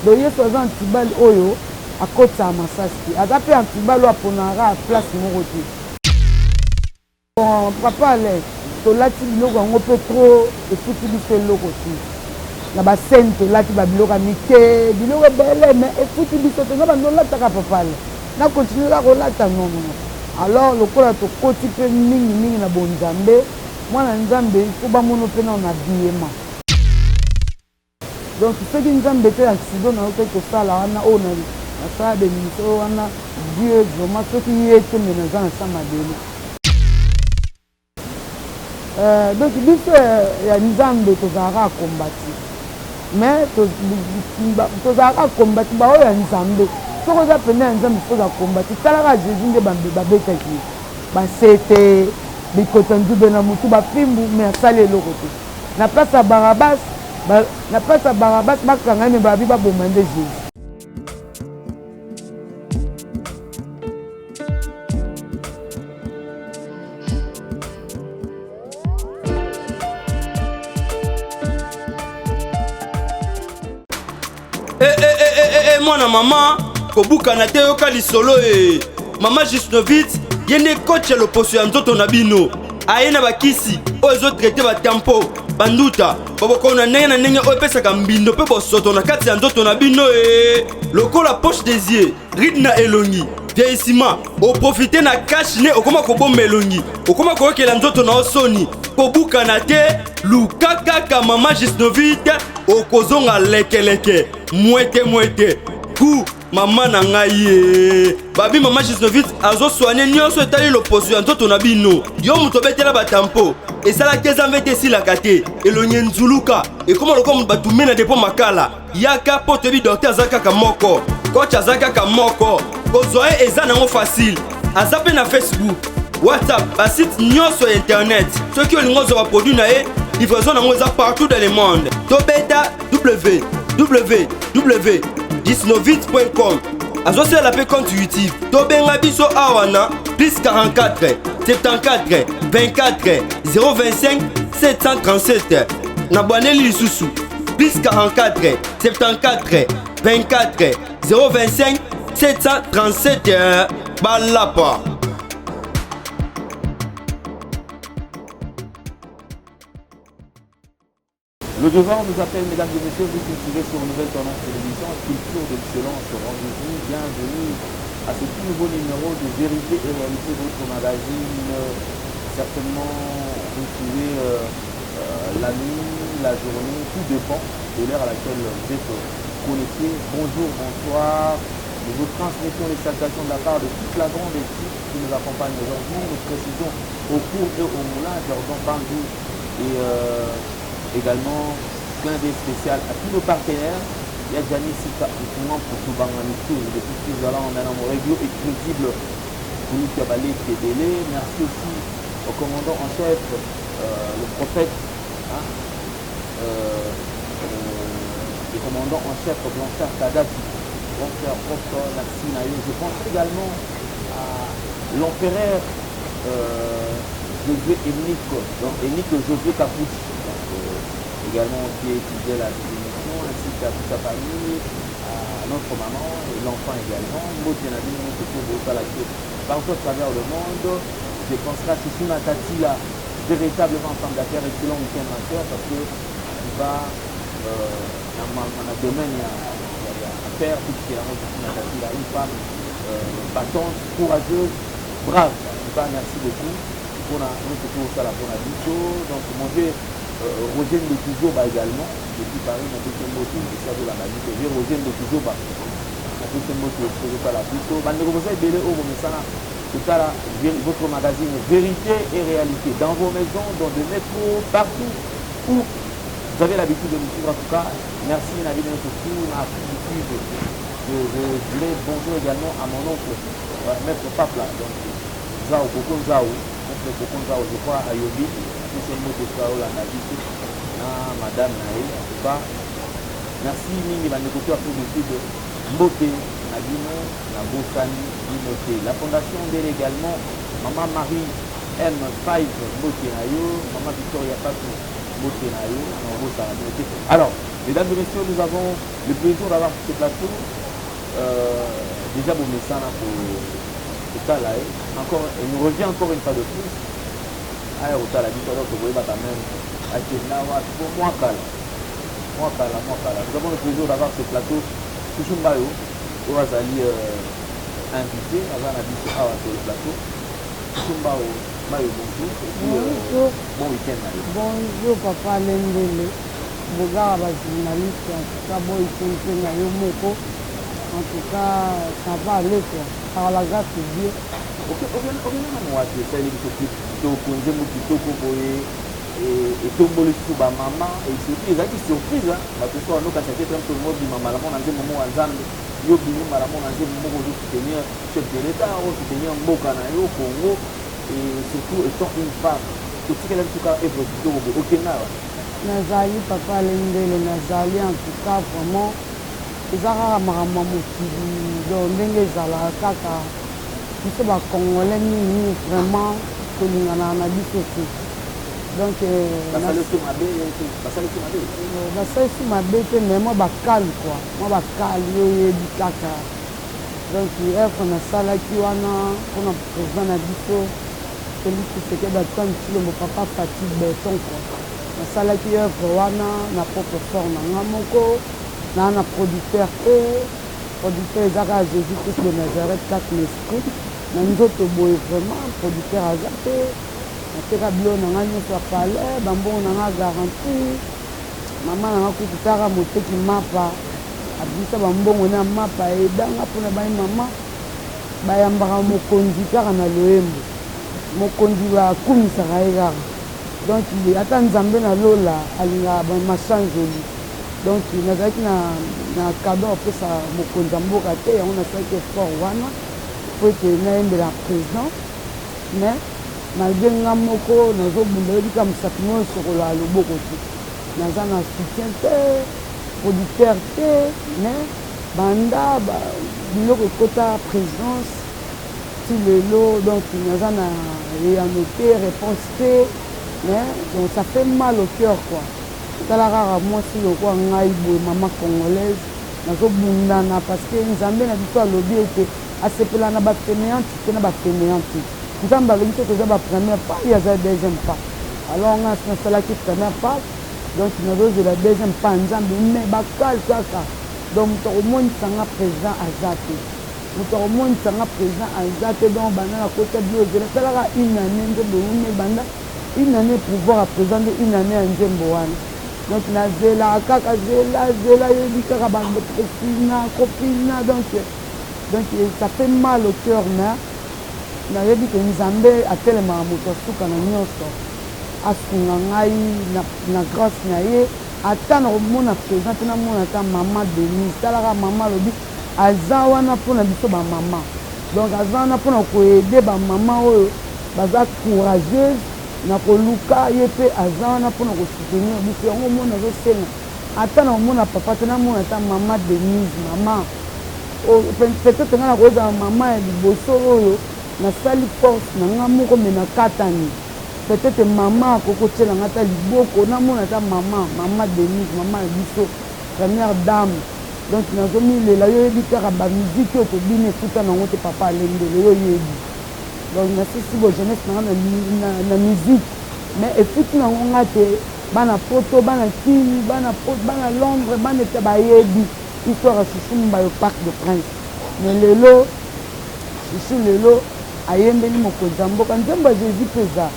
donc yesu aza antibali oyo akotisa masasi te aza mpe antibali oyo aponaka place moko te. Papa ale tolati biloko yango mpe tro efuti biso eloko te na basene tolati babiloko ya mike biloko ebele me efuti biso te nga bando olataka papa ale na continue kaka kolata nono. Alors lokola tokoti mpe mingi na bonzambe mwana nzambe fo bamona mpe na na biyema. Donc soki nzambe te accident na oke kosala wana oyo nasala bénédiction wana Dieu vraiment soki ye te me naza na sama dele. Donc biso ya nzambe tozalaka kombati mais tozalaka kombati baoyo ya nzambe soki oza pene ya nzambe soza kombati talaka Jésus nde babetaki basete bikota nzube na mutu bapimbu me asali eloko te na place ya Barabas bakangani babi baboma nde Jésus. Mwana mama kobuka na te yoka lisolo mama Gisnovitz yende coach ya loposo ya nzoto na bino aye na bakisi oyo ezotraite batempo banduta baboko na ndenge oyo epesaka mbindo mpe bosoto na kati ya nzoto na bino lokola poche des yeux ride na elongi vieillissement oprofite na cash ne okoma kobomba elongi okoma koyokela nzoto na osoni kobuka na te luka kaka mama Gisnovitz okozonga lekeleke mwete ku mama na ngai babi mama Gisnovitz azosoigne nyonso etali loposo ya nzoto na bino yo moto obetela batampo esalaki ezambe te esilaka te elongi nzuluka ekoma lokola batume na depo makala yaka mpo toyebi docteur aza kaka moko coach aza kaka moko kozwa ye eza nango facile aza mpe na Facebook WhatsApp basite nyonso ya internet soki olingi ozwa baproduit na ye livraison nango eza partout dans le monde tobeta www.gisnovitz.com azosala mpe compte YouTube tobenga biso awa na plus 44 74 24 025 737 na bwaneli lisusu plus 44 74 24 025 737 balapa. Le devoir nous appelle, mesdames et messieurs, vous qui suivez sur Nouvelle Tendance Télévision, Culture d'Excellence, rendez-vous, bienvenue à ce tout nouveau numéro de Vérité et Réalité, votre magazine. Certainement, vous suivez la nuit, la journée, tout dépend de l'heure à laquelle vous êtes connecté. Bonjour, bonsoir. Nous vous transmettons les salutations de la part de toute la grande équipe qui nous accompagne aujourd'hui. Nous précisons au cours et au moulin, Jordan Bandou et également plein d'aides spéciales à tous nos partenaires. Il y a Gianni Sika pour tout Banganitou, depuis plus allant en allant réglo et crédible pour nous qui a balé Tébélé. Merci aussi au commandant en chef, le prophète, le commandant en chef Blanchard Kadhafi, grand frère Prof. Merci Nayo. Je pense également à l'empereur Josué Énique Josué Capucci. Également qui étudiait la définition, ainsi qu'à toute sa famille, à notre maman et l'enfant également. Partout à travers le monde, je penserai à Sissou Natati, là, véritablement femme d'affaires, excellent week-end ma soeur, parce que tu vas dans un domaine à faire, tout ce qui est la Sissou Natati, là, une femme battante, courageuse, brave. Tu vas, merci beaucoup pour notre tour ça là pour la vidéo. Donc manger Roger de Touzoba également, depuis Paris, mon deuxième mot, qui sert de la magie, Roger de Touzoba, mon deuxième mot, qui est la vidéo. Vous avez belé au Momesana, tout à l'heure, votre magazine Vérité et Réalité, dans vos maisons, dans des métros, partout où vous avez l'habitude de nous suivre. En tout cas, merci Navi de notre tour, à YouTube. Je voulais bonjour également à mon oncle, Maître Papla, donc Zao, Boko Zao, Maître Boko Zao, je crois, à Yobi. C'est le mot de Sao la Nabi, madame Naé, en tout cas. Merci Mimi, va négocier à tout de Mbote, Nabino, Nabosani, Mimote. La fondation d'elle également, Maman Marie M5 Mbote Nayo, Maman Victoria Patou, Alors, mesdames et messieurs, nous avons le plaisir d'avoir ce plateau. Déjà, bon message pour Tala. Encore, il nous revient encore une fois de plus. Au Tala, dit alors que vous voyez quand même à Kenawa, pour moi, Kala. Nous avons le plaisir d'avoir ce plateau. Touchumbayo, où Azali invité, avant la mission sur le plateau. Touchumbayo, Mayo, bonjour. Bonjour. Bon week-end, Mayo. Bonjour, papa Lendele. Boga ba journaliste, en tout cas, bon week-end, Mayo Moko. En tout cas, ça va aller quoi. Par la grâce de Dieu. Ok, moi, je sais que et tomboli sur ma maman et surprise, qui surprise, parce que soit nous quand c'était tout le monde dit maman la mon en moment ensemble, yo bini maman en moment pour soutenir chef de l'État, ou soutenir Mboka na yo Congo et surtout étant une femme, tout ce qu'elle a en tout cas est plutôt ok na. Nazali papa Lendele, Nazali en tout cas vraiment. Ezaka maman mokili donc ndenge ezala kaka biso bakongolais nini vraiment tolingana na biso te donc basalisi mabe te mais moi bakali quoi moi bakali oyebi kaka donc œuvre nasalaki wana mpona président na biso Félix Tshisekedi Antoine Tshilombo papa Fati Berton quoi nasalaki œuvre wana na propre forme nanga moko na producteur ezaka Jésus Christ de Nazareth 4 l'esprit na nzoto boye vraiment producteur aza te nateka bilo nanga nyonso ya palais bambongo nanga garanti mama nanga kututaka moteki mapa abisa bambongo na mapa edanga mpona bai mama bayambaka mokonzi kaka na loyembo mokonzi bakumisaka ye kaka donc ata nzambe na lola alingaka bamachanzoli donc nazalaki na cadeau opesa mokonzi ya mboka te yango nasalaki effort wana po ete nayembela président mais malgré nga moko nazobunda yebika mosapi nyonso koloa loboko te naza na soutien te producteur te mais banda biloko ekota présidence ti lelo donc naza na eyano te réponse te mais donc ça fait mal au cœur quoi tala kaka mwasi lokwa ngai boye mama congolaise nazobundana parce que nzambe na biso alobi ete asepela na bafainéante te na bafainéante nzambe alobi te toza bapremière pas yaza deuxième pas alors nga nasalaki première pas donc nazozela deuxième pas nzambe me bakali kaka donc moto akomonisanga président aza te moto akomonisanga président aza te donc banda na kota bio ozela talaka une année nzembo une banda une année pouvoir apresente une année ya nzembo wana donc nazela kaka zela yebi kaka copina donc ça fait mal au cœur mais nayebi ke nzambe atelemaka moto asuka na nyonso asunga ngai na grâce na ye ata na komona présent te namona ata mama Denise talaka mama alobi aza wana mpona biso bamama donc aza wana mpona koyede bamama oyo baza courageuse na koluka ye mpe aza wana mpona kosoutenir biso yango mona azosenga ata na komona papa te namona ata mama Denise mama peut-être nga na koyezala mama ya liboso oyo nasali force na nga moko me nakatani peut-être mama akokotielanga ata liboko namona ata mama Denise mama ya biso première dame donc nazomilela yo yebi kaka bamiziki oyo tobini efuta nango te papa alendele yo yebi donc nasisi bo jeunesse nanga na musique mais efuti nango nga te bana poto bana kini bana Londres bana ete bayebi histoire ya Chouchou Mbayo Parc de Prince mais lelo Chouchou lelo ayembeli mokonzi ya mboka nzembo ya Jésus peza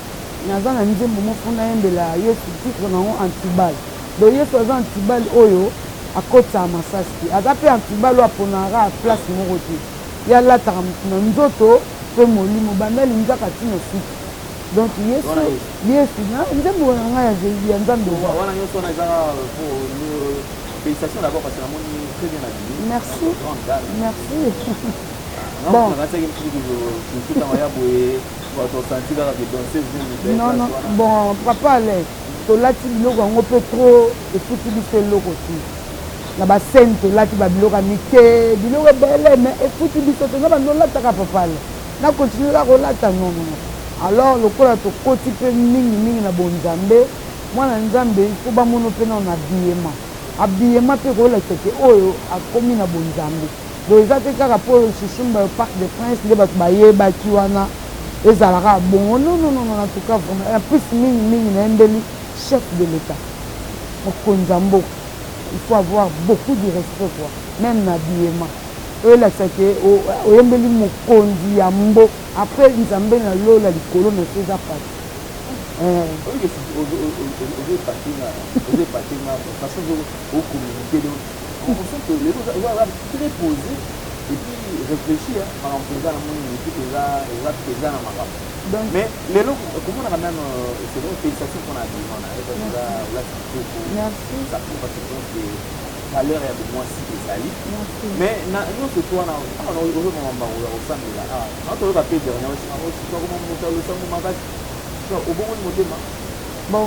naza na nzembo mofunda ayembela Yesu titre nango antibal donc Yesu aza antibal oyo akotisa masasi te aza mpe antibal oyo aponaka place moko te ye alataka na nzoto mpe molimo banda linzaka ntina suki donc Yesu nzembo na ngai ya nzambe wana nyonso wana ezaka félicitations d'abord parce que la monnaie est très bien habillée. Merci. Merci. Bon. Non, bon, papa, tolati biloko yango mpe trop efuti biso eloko ti na basene tolati babiloko ya mike biloko ebele mais efuti biso toza bando olataka papa le na continue kaka kolata nono alors lokola tokoti mpe mingi na bonzambe mwana nzambe fo bamono mpe na na biyema abiyema mpe koyolakisa te oyo akomi na bonzambe donc eza te kaka mpo susumba parc de prince nde bato bayebaki wana ezalaka bongo non en tout cas vraiment en plus mingi nayembeli chef de l'état mokonzi ya mboka il faut avoir beaucoup de respect quoi même na biyema oyolakisa te oyembeli mokonzi ya mboka après nzambe na lola likolo na so eza pasi façon de communiquer donc on sent que les choses va très posé et puis réfléchir par exemple dans le monde et puis là mais les lots comment on a même c'est donc félicitations qu'on a dit on a là merci ça fait parce que à l'heure il y a de moi si des alliés mais non c'est toi on a au sein de là on te va payer dernièrement comment monter le sang au bon motema bon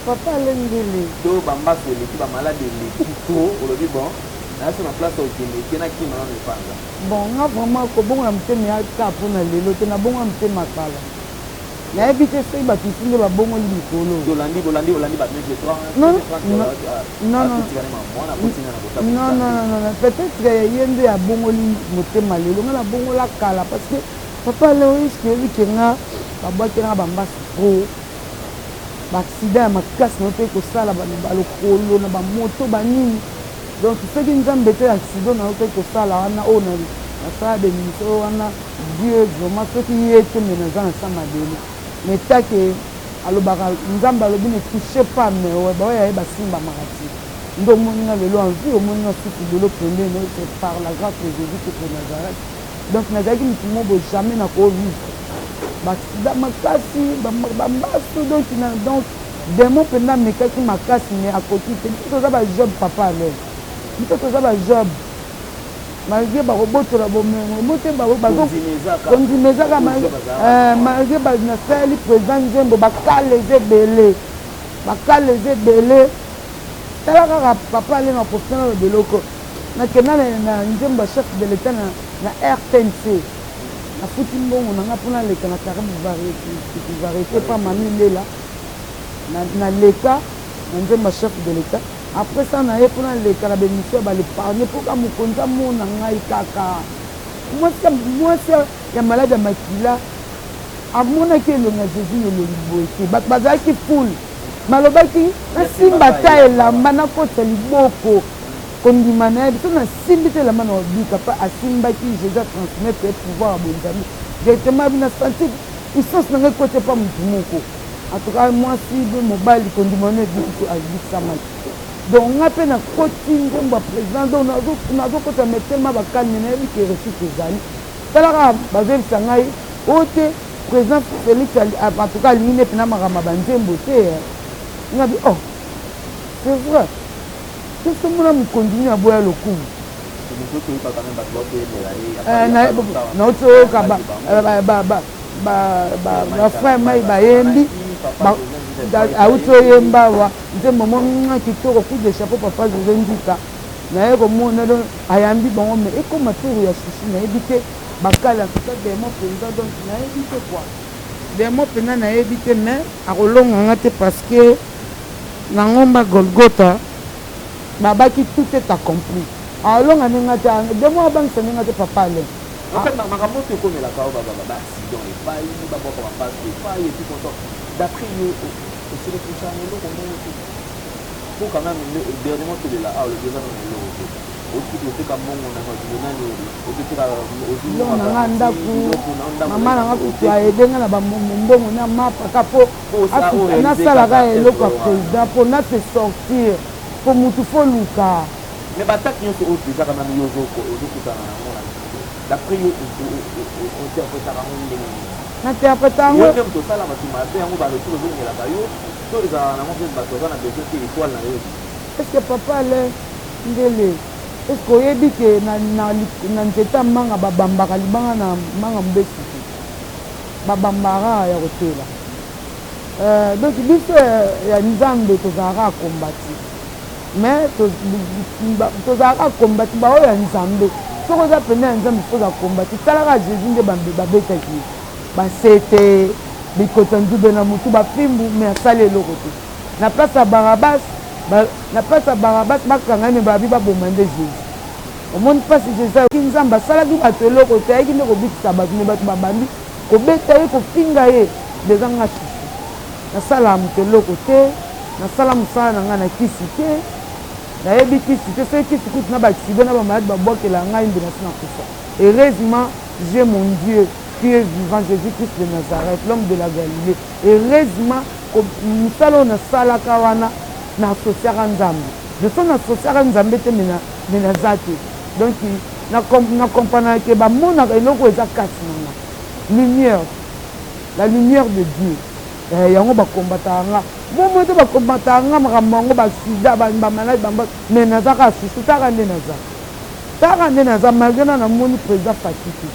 papa lengele to bambaso eleki bamalade eleki to olobi bon nayasi na place okende na kima na mepanza bon nga vraiment kobongola motema ya ka mpona lelo te nabongola motema kala nayebi te soki bato isinge babongoli mikolo olandi bametre non peut-être ye nde abongoli motema lelo nga nabongola kala parce que papa leo iske yebi ke nga babwakelanga bambasi pro baaccident ya makasi na mpe kosala balokolo na bamoto banini donc soki nzambe te accident na yo mpe kosala wana oyo nasala bénéfice wana dieu vraiment soki ye te me naza na sa mabele mais take alobaka nzambe alobi ne touche pas mais baoyo yaye basimbamaka te nde omoni na lelo envi omoni na suki lelo pembeni c'est par la grâce de jésus que pour nazareth donc nazalaki motu mobo jamais nakovivre baaccident makasi bambaso donc demo mpenza mekaki makasi me akoki te mpe toza bajob papa ale mpe toza bajob malgré bakobotola bomengo te kondimezaka malgré nasaleli président nzembo bakaleze ebele tala kaka papa ale na professionnel ya biloko nakenda na nzembo ya chef de l'état na rtnc afuti mbongo nanga mpona leka na karibu variété pa mami lela na leka na nzembo chef de l'état après ça na ye mpona leka na bémission ya balepargne mpoka mokonzi amona ngai kaka mwasi ya malade ya makila amonaki elongi ya jésus elongi boye te bato bazalaki fule malobaki nasimba ta elamba nakota liboko kondima na ye biso nasimbi te elamba na wabika mpa asimbaki jésus atransmettre ye pouvoir ya bonzambe directement abi na senti puissance na ngai kote mpa motu moko en tout cas mwasi be mobali kondima na ebiki abikisamaki donc nga mpe nakoti nzembo ya président donc nazokota metema bakalme nayebi ke réussite ezali talaka bazoyebisa ngai oyo te président félix en tout cas alingi nde mpena makambo ya banzembo te ngabi oh c'est vrai qu'est-ce que mona mokonzi nini aboya lokumu nauti oyoka bafrère mai bayembi auti oyemba wa nzembo monga kitoko coup de chapeau papa josé ndika naye komona do ayambi bango me ekoma turu ya susi nayebi te bakala tuta demo mpenza donc nayebi te quoi demo mpenza nayebi te mais akolonganga te parce que na ngomba golgota babaki tout est accompli alonga ninga te demo abangisa ninga te papa ale makambo te ekomelaka o baaccident epai babwaka bapase epai epi content d'après yo oserefuchana eloko ndenge te po quand même dernièrement tolela awa lobeza na eloko te otuki oteka mbongo nanani nanga ndako mama nanga kutu aedenga na bambongo na mapaka po nasalaka eloko ya président po nase sortir po mutu fo luka mais bataki nyonso oyo déjà quand même yo ozokutana nango d'après yo ointerprétaka ngo ndenge nainterprète yango yo même tosala bato mabe yango balotu ozongelaka yo to ezalaka nango mpe bato baza na besoin te étoile na yo est ce que papa ale ndele est ce que oyebi ke na nzete ya manga babambaka libanga na manga mbesi te babambaka ya kotela donc biso ya nzambe tozalaka kombati mais tozalaka kombati baoyo ya nzambe soki oza pene ya nzambe soza kombati talaka jésus nde babetaki basete bikota nzube na motu bapimbu me asali eloko te na place ya Barabas bakangani babi babomande Jésus omoni mpasi Jésus oki nzambe asalaki bato eloko te ayaki nde kobikisa bato me bato babandi kobeta ye kofinga ye dezanga susu nasala moto eloko te nasala mosala na ngai na kisi te nayebi kisi te soki kisi kutu na baaccident na bamaladi babwakela ngai mbe nasi na kufa. Heureusement j'ai mon Dieu qui est vivant, Jésus-Christ de Nazareth, l'homme de la Galilée. Heureusement mosala oyo nasalaka wana na asosiaka nzambe je so na asosiaka nzambe te me naza te donc na comprendre ke bamonaka eloko eza kati na nga lumière, la lumière de Dieu. Yango bakombataka nga bomo te bakombataka nga makambo yango basida bamaladi me nazaka susu taka nde naza malgré na namoni président fatiki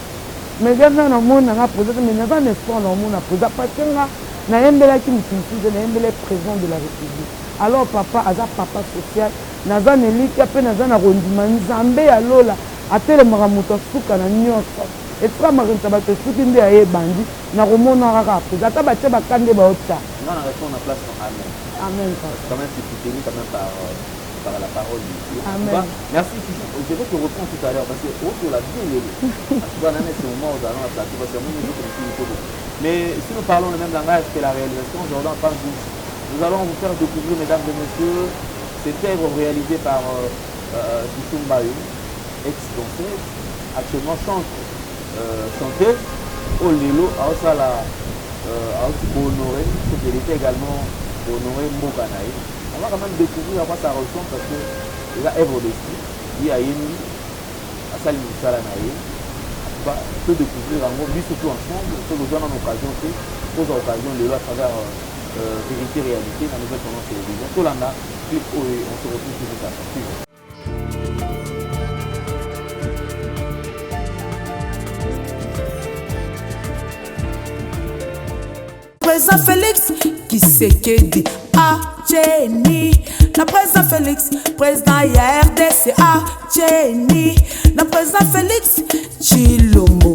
malgré na namoni nanga président me naza na espoir na omona président parce que nga nayembelaki mosusu nayembele président de la République. Alors papa aza papa social naza na elika mpe naza na kondima nzambe ya lola atelemaka moto asuka na nyonso etra makanisa bato esuki nde ayebandi na komona kaka apres ata batie bakande baota. Amen. Quand même, c'est soutenu quand même par la parole de Dieu. Amen. Merci. Je vais te reprendre tout à l'heure parce que on l'a bien lu. Tu vas donner ce moment aux allons à placer parce que mais si nous parlons le même langage que la réalisation, Jordan Pangouche, nous allons vous faire découvrir, mesdames et messieurs, cette œuvre réalisée par Soussou Mbaye, ex-danseuse, actuellement chanteuse, au Lelo, à Osala, pour honorer, c'est qu'elle était également honorée Mbokanaï. On va quand même découvrir à quoi ça ressemble parce que il y a œuvre de style, il y a Yémi, à Salim Salanaï. On peut découvrir en gros, surtout ensemble, on peut nous donner une occasion, aux occasions de à travers Vérité Réalité, dans la nouvelle tendance télévision. Tolanda, clip et on se retrouve tout de suite. Président Félix Tshisekedi Tchéni. Le président Félix, président RDC Tchéni. Le président Félix Tshilombo.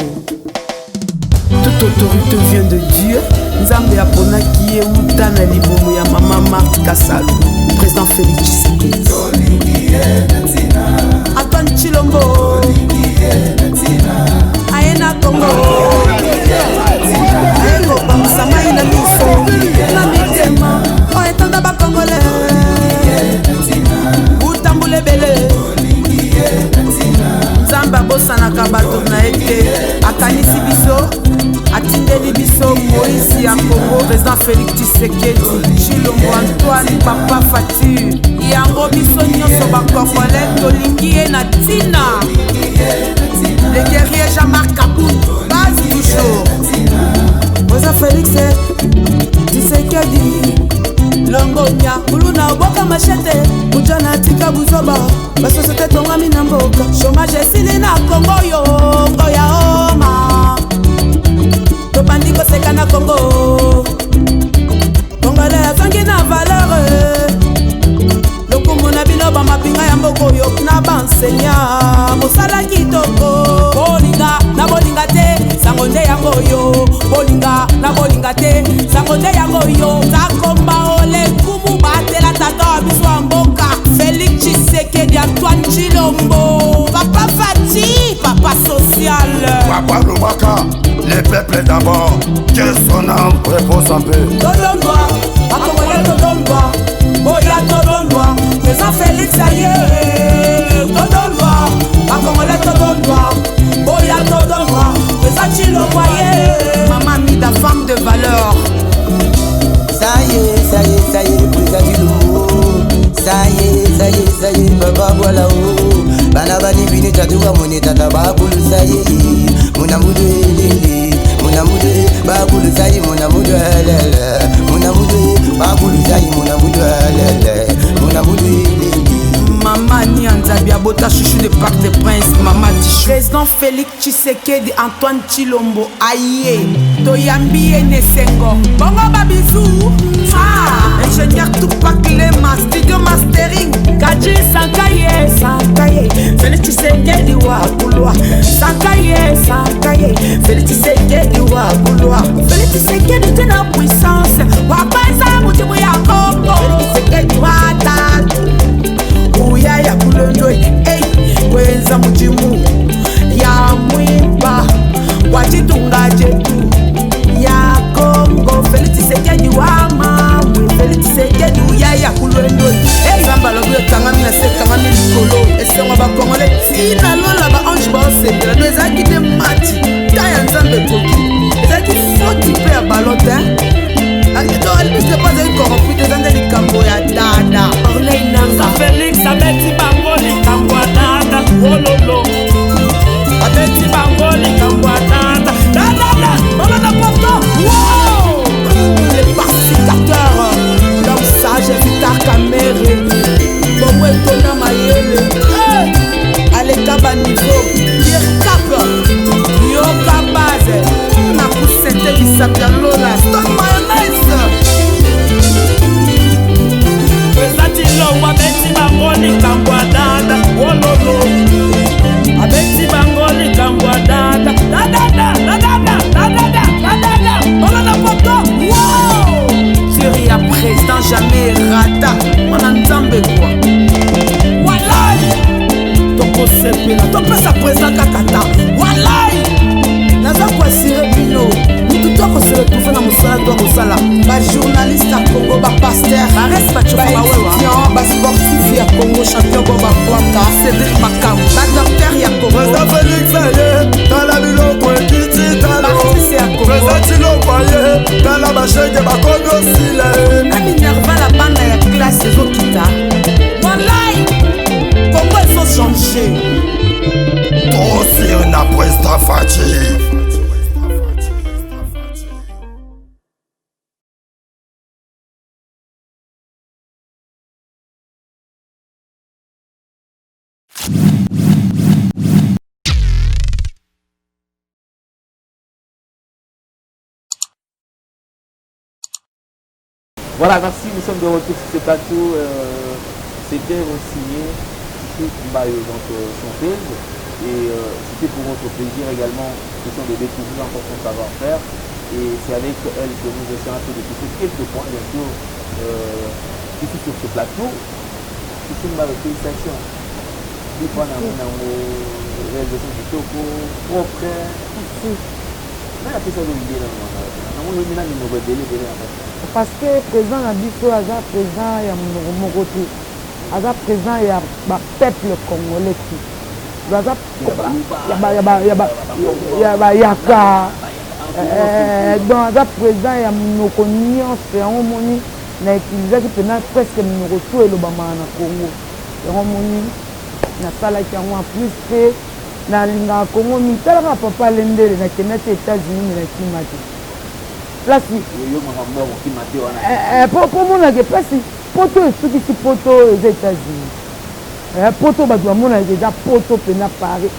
Toute autorité vient de Dieu. Nzambe apona qui est uta na libomo ya mama Marthe Kasalo. Président Félix Tshisekedi. Antoine Tshilombo. Aena Congo. Aeko Bamsama ina miso. Na mitema. O etanda ba Congolais. Utambule bele. Nzamba bosanaka bato na ete akanisi biso atindeli biso Moïse ya Congo. Président Félix Tshisekedi Tshilombo Antoine Papa Fatu yango biso nyonso bakongolais tolingi ye na ntina. Le guerrier Jean-Marc Kabou base toujours. Président Félix Tshisekedi Longonya kuluna oboka machete mujana tika buzoba basosete tongami na mboka chômage esili na Congo yo ngoya oma tobandi koseka na Congo Congolais azangi na valeur lokumu na bino bamapinga ya mboko yo na bansenya mosala kitoko bolinga na bolinga te sango nde yango yo bolinga na bolinga te sango nde yango yo zakomba ole kumu batela tata wa biso wa mboka Félix Tshisekedi Antoine Tshilombo papa Fati papa social papa Lubaka les peuples d'abord que son âme repose en paix. Tolondwa akongole tolondwa boya tolondwa président Félix aye tolondwa akongole tolondwa boya tolondwa président Tshilombo aye maman Mida femme de valeur. Ça y est, président Tshilombo. Ça y est, papa voilà oh. Bana bani bini tatuwa moni tata bakulu ça y est. Munamudu elele, munamudu bakulu ça y est, munamudu elele. Munamudu bakulu ça y est, munamudu elele. Munamudu elele. Maman Nyanzabi Abota chouchou de Parc des Princes, Maman Tichou. Président Félix Tshisekedi Antoine Tshilombo aye Toyambi Nesengo Bongo Babizou ingénieur Tupac Lema studio mastering Kaji Sankaye Félix Tshisekedi wa Kulwa Sankaye Félix Tshisekedi wa Kulwa Félix Tshisekedi tena puissance Wapaisa mutimu ya Congo Pasteur baétudiant basportif ya Congo champion Boba Kwaka Cédric Makam badocteur ya Congo Président Félix Aye tala biloko ekiti talo Président Chilombo Aye tala bashege bakomi osila na Minerva la banda ya classe ezokita walai Congo ezochanger Trop sur na Presta Fati. Voilà, merci, nous sommes de retour sur ce plateau. C'était signé Mbayo, donc son page. Et c'était pour notre plaisir également, question de découvrir encore son savoir-faire. Et c'est avec elle que nous essayons un peu de toucher quelques points, bien sûr, ici sur ce plateau. C'est une félicitations. Des fois, on a une réalisation de Toko, propre. Mais la question de l'idée, on a une rebelle. parce que président na biso aza président ya monoko moko te aza président ya bapeuple congolais te aza ya bayaka donc aza président ya monoko nyonso yango moni na utilizaki mpena presque monoko to elobamaka na congo yango moni nasalaki yango en plus mpe nalingaka congo mitalaka papa lendele nakenda te états-unis me nakima te place po monake place poto esukisi poto eza états-unis poto bato bamonaka eza poto mpena paris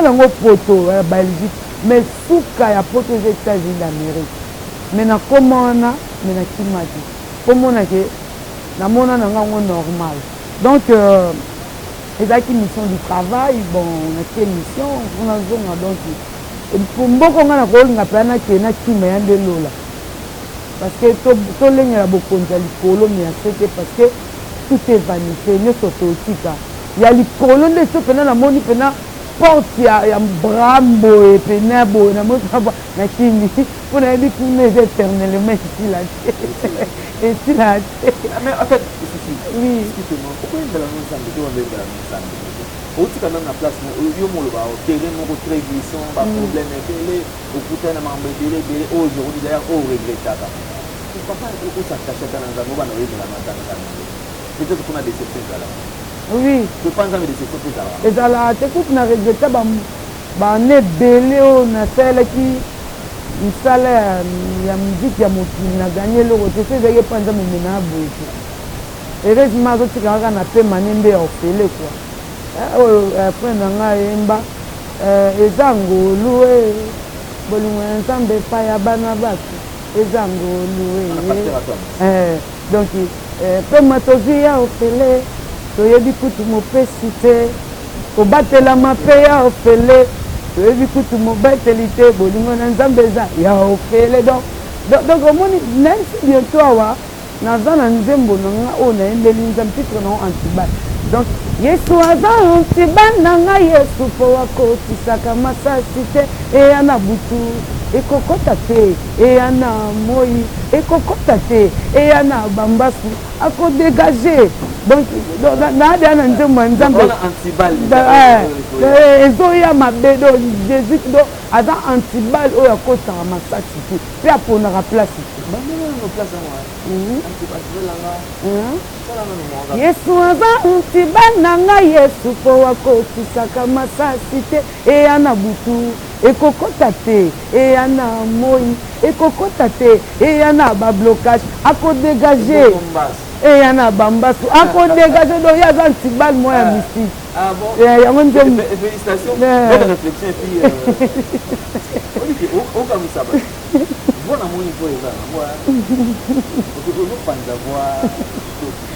yango poto belgique mais suka ya poto eza états-unis d'amérique mais nakoma wana me nakima te po monake namona na ngango normal donc ezalaki mission du travail bon naki émission mpona zonga donc mboko nga na kolinga mpe anake nakima ya nde lola parce que tolengela bokonzi ya likolo me ya se te parce que tout est vanité nyonso totika ya likolo nde so mpena namoni mpena porte ya brambo epena boye namoni nakimi mpo nayebi kuna eza éternellement esila te esila te mais en fait oui pourquoi ezala nozambe te wambezala nozambe outika même na place yo moloba terrain moko très glissant baproblème ebele okutana na mambo ebele ebele oyo aujourd'hui d'ailleurs oyo regrettaka papa osatasha ta na nzambe obana oyebela matanga peut-être kuna déception ezala oui topa nzambe déception mpe ezala ezala te kutu na regretta bana ebele oyo nasalelaki misala ya miziki ya mokili na ganye eloko te so ezalaki mpa nzambe mena ya boye te heureusement azotika kaka na pe manembe ya ofele kua oyo frère na ngai ayemba eza ngolu bolingo ya nzambe epai ya bana bato eza ngolu donc mpe matozwi ya ofele toyebi kutu mopesi te kobatelama mpe ya ofele toyebi kutu mobateli te bolingo na nzambe eza ya ofele donc omoni nansi bientôt awa naza na nzembo na nga oyo nayembeli nzambe titre nango antibal donc yesu aza antibal na ngai yesu mpo akotisaka masasi te eya na butu ekokota te eya na moi ekokota te eya na bambasu akodégage donc naabia na nzembo ya nzambe ezoya mabe do jésus do aza antibal oyo akotaka masasi te mpe aponaka place te yesu aza antibal na ngai yesu mpo akotisaka masasi te eya na butu ekokota te eya na moi ekokota te eya na bablocage akodégage eya na bambasu akodégage do ye aza antibal mo ya mystique yango nzembo bona moni po eza ozopanza voi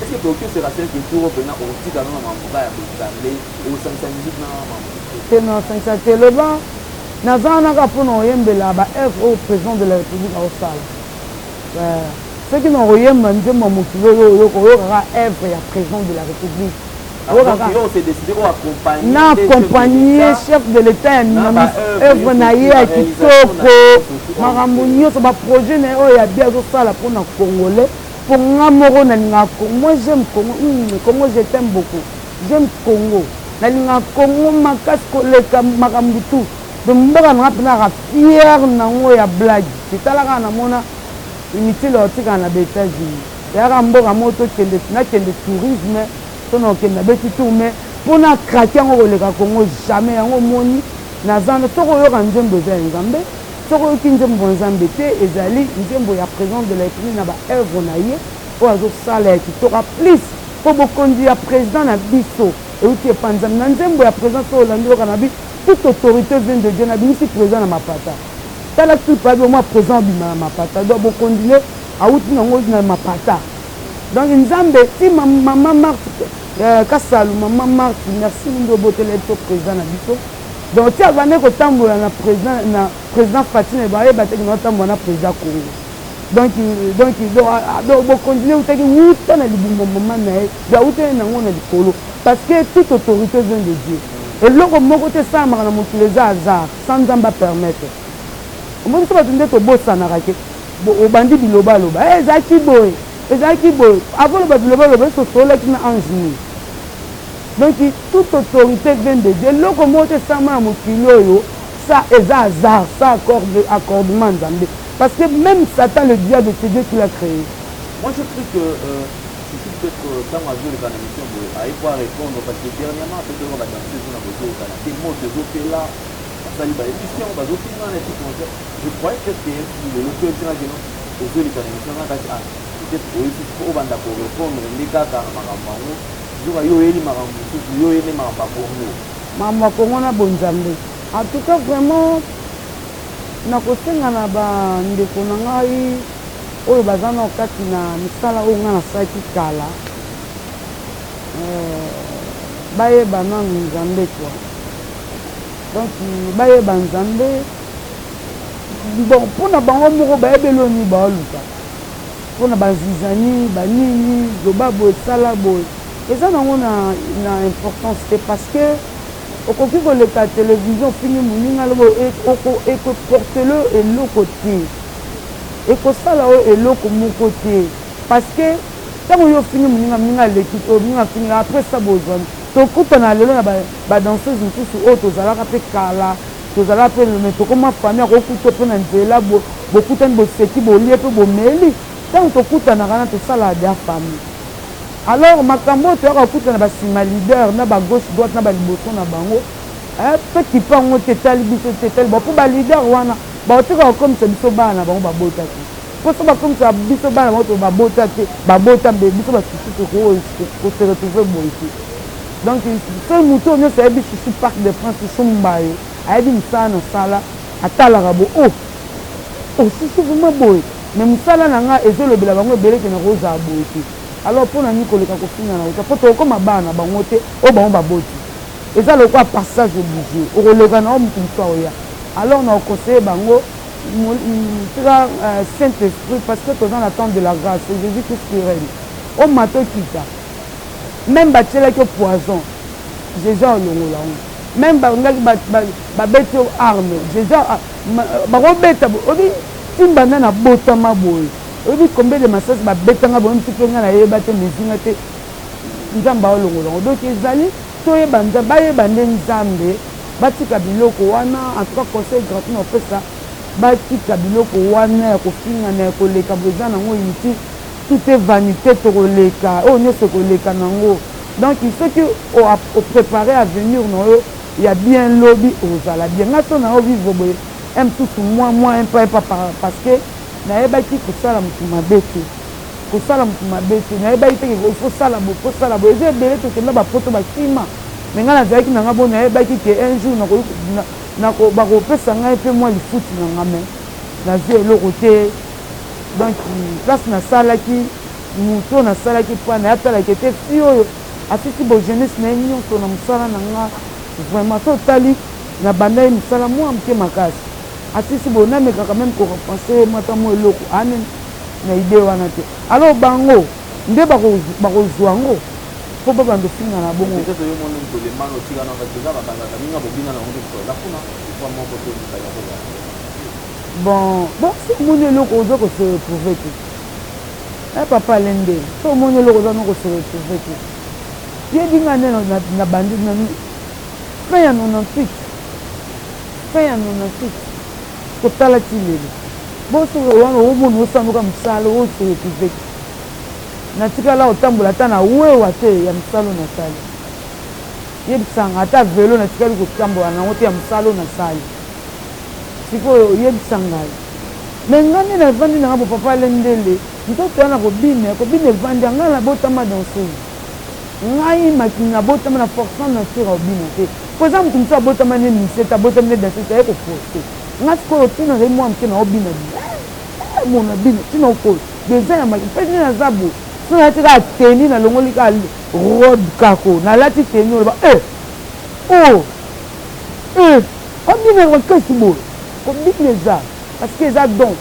est ce que tokyo sera quelque tour mpena otika no na mamboka ya bosanle osangisa musique na mambo te na osangisa te loba naza wanaka mpona oyembela baevre oyo président de la république aosala soki na koyemba nzembo ya mokili oyo oyokaka evre ya président de la république na accompagner chef de l'état na œuvre na ye ya kitoko makambo nyonso baprojet na ye oyo ya bien azosala mpona congolais mpo nga moko nalingaka Congo. Moi j'aime Congo. Congo je t'aime beaucoup. J'aime Congo. Nalingaka Congo makasi koleka makambo tu donc mboka nanga mpena fier nango ya blague etalaka namona inutile otikala na ba-États-Unis eyaka mboka moko nakende tourisme tona okende na beti tu me mpona krake yango koleka Congo jamais yango moni nazana soko oyoka nzembo eza ya nzambe soko oyoki nzembo nzambe te ezali nzembo ya président de la république na baœuvre na ye oyo azosala ya kitoko plus mpo bokonzi ya président na biso euti epanzami na nzembo ya président so olandi oyoka na biso toute autorité vient de Dieu na bimisi président na mapata tala tout pas moi président bima na mapata donc bon continuer à outi nango na mapata donc nzambe si maman Marthe Kasalu maman Marthe merci ndo botele to président na biso donc ti avane ko tambola na président Fatima ba yeba te no tambola na président Congo donc bon continuer utaki wuta na libumbo maman na ye ya uta nango na likolo parce que toute autorité vient de Dieu. Et l'autre moko te samara na mokili eza hasard sans nzambe permettre omoni so bato nde tobosanaka ke obandi bilobaloba ezalaki boye avant loba bilobaloba esosolaki na ange nini donc toute autorité vient de Dieu eloko moko te samara na mokili oyo ça eza hasard ça accordement nzambe parce que même Satan le diable c'est Dieu qui l'a créé. Moi je trouve que peut-être quand on a vu les émissions, il faut répondre parce que dernièrement, peut-être on va dans ces zones à Bozo, on a des mots de Zoté là, ça y va, l'émission, on va Zoté dans les petits concerts. Je croyais que c'était le peu de gens qui ont posé les émissions, on a dit, ah, peut-être au Banda pour répondre, les gars, car Marambo, je vois Yoeli Marambo, Yoeli Marambo pour nous. Maman, comment on a bon jambe. En tout cas, vraiment, na kosenga na ba ndeko na ngai oyo baza na kati na misala oyo nga nasalaki kala bayeba nanu nzambe kwa donc bayeba nzambe bon mpona bango moko bayebeli oyo nini baoluka mpona bazizani banini zoba boye esala boye eza nango na importance te parce que okoki koleka télévision fini moninga lobo ekoportele eloko te ekosala oyo eloko moko te parce que ntango yo fini moninga aleki to moninga fini après ça bozwami tokutana lelo na badanseuse mosusu oyo tozalaka mpe kala tozalaka mpe me tokoma famille akokuta mpe na nzela bokutani boseki bolie mpe bomeli ntango tokutanaka na tosala ya famille alors makambo oyo toyaka kokutana basima leader na bagauche droite na baliboso na bango mpe kipa yango te etali biso te etali mpo balider wana baotikaka kokomisa biso bana na bango babota te mpo so bakomisa biso bana bango to babota te babota mbe biso basusu kose retrouve boye te donc so motu oyo nyonso ayebi susu parc de france susu mbaye ayebi misala na sala atalaka bo susu vraimen boye mais mosala na nga ezolobela bango ebeleke na kozala boye te alors mpona nini koleka kofinga na ota mpo tokoma bana na bango te oyo bango baboti eza lokwa passage oblige okoleka na oyo motu mosu aoya alors na okonseye bango tika Saint-Esprit parce que toza na temps de la grâce Jésus Christ qui règne oyo mato kita même batielaki o poison Jésus olongola ngo même bangaki babeti o arme Jésus bakobeta obi timbanda na botama boye obi combien de masasi babetanga boye mti mpe nga nayeba te mezinga te nzambe aolongola ngo donc ezali toyeba nzambe bayeba nde nzambe batika biloko wana en tout cas conseil gratuit na opesa batika biloko wana ya kofingana ya koleka boza nango inutile tout est vanité tokoleka oyo nyonso koleka nango donc soki oprépare avenir na oyo ya bien lobi ozala bien nga so na yo vivre boye un mosusu moi un peu parce que nayebaki kosala motu mabe te nayebaki te fosala boye eza ebele tokenda bapoto bakima me ngai nazalaki na nga bo nayebaki ke un jour bakopesa ngai mpe mwa lifuti na nga me nazwi eloko te donc place nasalaki moto nasalaki mpo nayatalaki te fi oyo asisi bojeunesse na ye nyonso na mosala na nga vraiment so otali na banda ye misala mwa moke makasi asisi boye namekaka meme korepense mwata mwa eloko ane na ide wana te alors bango nde bakozwa yango po babanda ofinga na bongo bon si omoni eloko oza kose retrouve te papa alende so omoni eloko oza no kose retrouve te yebinga nde na bandi fin ya 98 kotala ti lelo boso wana omona osanduka mosala ose retrouve te natikala otambola ata na wewa te ya mosala nasali yebisanga ata velo natikali kotambola nango te ya mosala nasali sikoyo oyebisa ngai me ngai nde navandi nanga bo papa alendele ntoto wana kobina evandi ngai nabotama danseuse ngai makini nabotama na forçant nature obina te po eza motu mosu abotama nde misete abotama nde danseuse aye koforce ngai sikoyo tina zai mwa moke na obina mona bina tina okoyo deza ya makini mpe nde naza bo so nalati kaka teni nalongoli kaka rod kako nalati teni oloba obina makasi boye kobina eza parce que eza don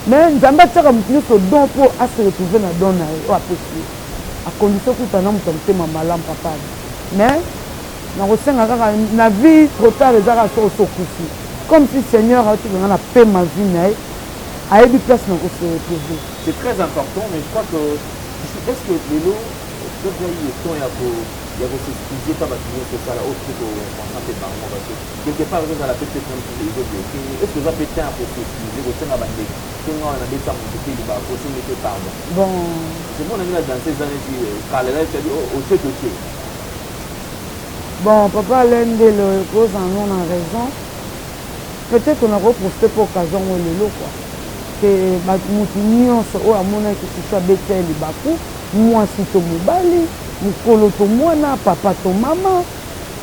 mais nzambe atiaka motu nyonso don mpo ase retrouve na don na ye oyo apesi acondition kuta na moto ya motema malamu papa mais nakosenga kaka na vie trop tard eza kaka soko sokufi comme si seigneur aotikanga na pe ma vie na ye ayebi place na kose retrouve. C'est très important, mais je crois que est-ce que lelo déjà il est temps il y a s'excuser pas parce que c'est ça là autre que on fait par moi parce que quelque part dans la petite comme les autres est-ce que ça peut être pour s'excuser au sein de la bande que on a des ça mon côté du bas pour se mettre pardon bon c'est mon ami là dans ces années qui là c'est au chez dossier bon papa l'ende le cause en on a raison peut-être qu'on a reposté pour occasion ou le quoi que mutu nyonso oyo amonaki susu abeteli baku mwasi to mobali mokolo to mwana papa to mama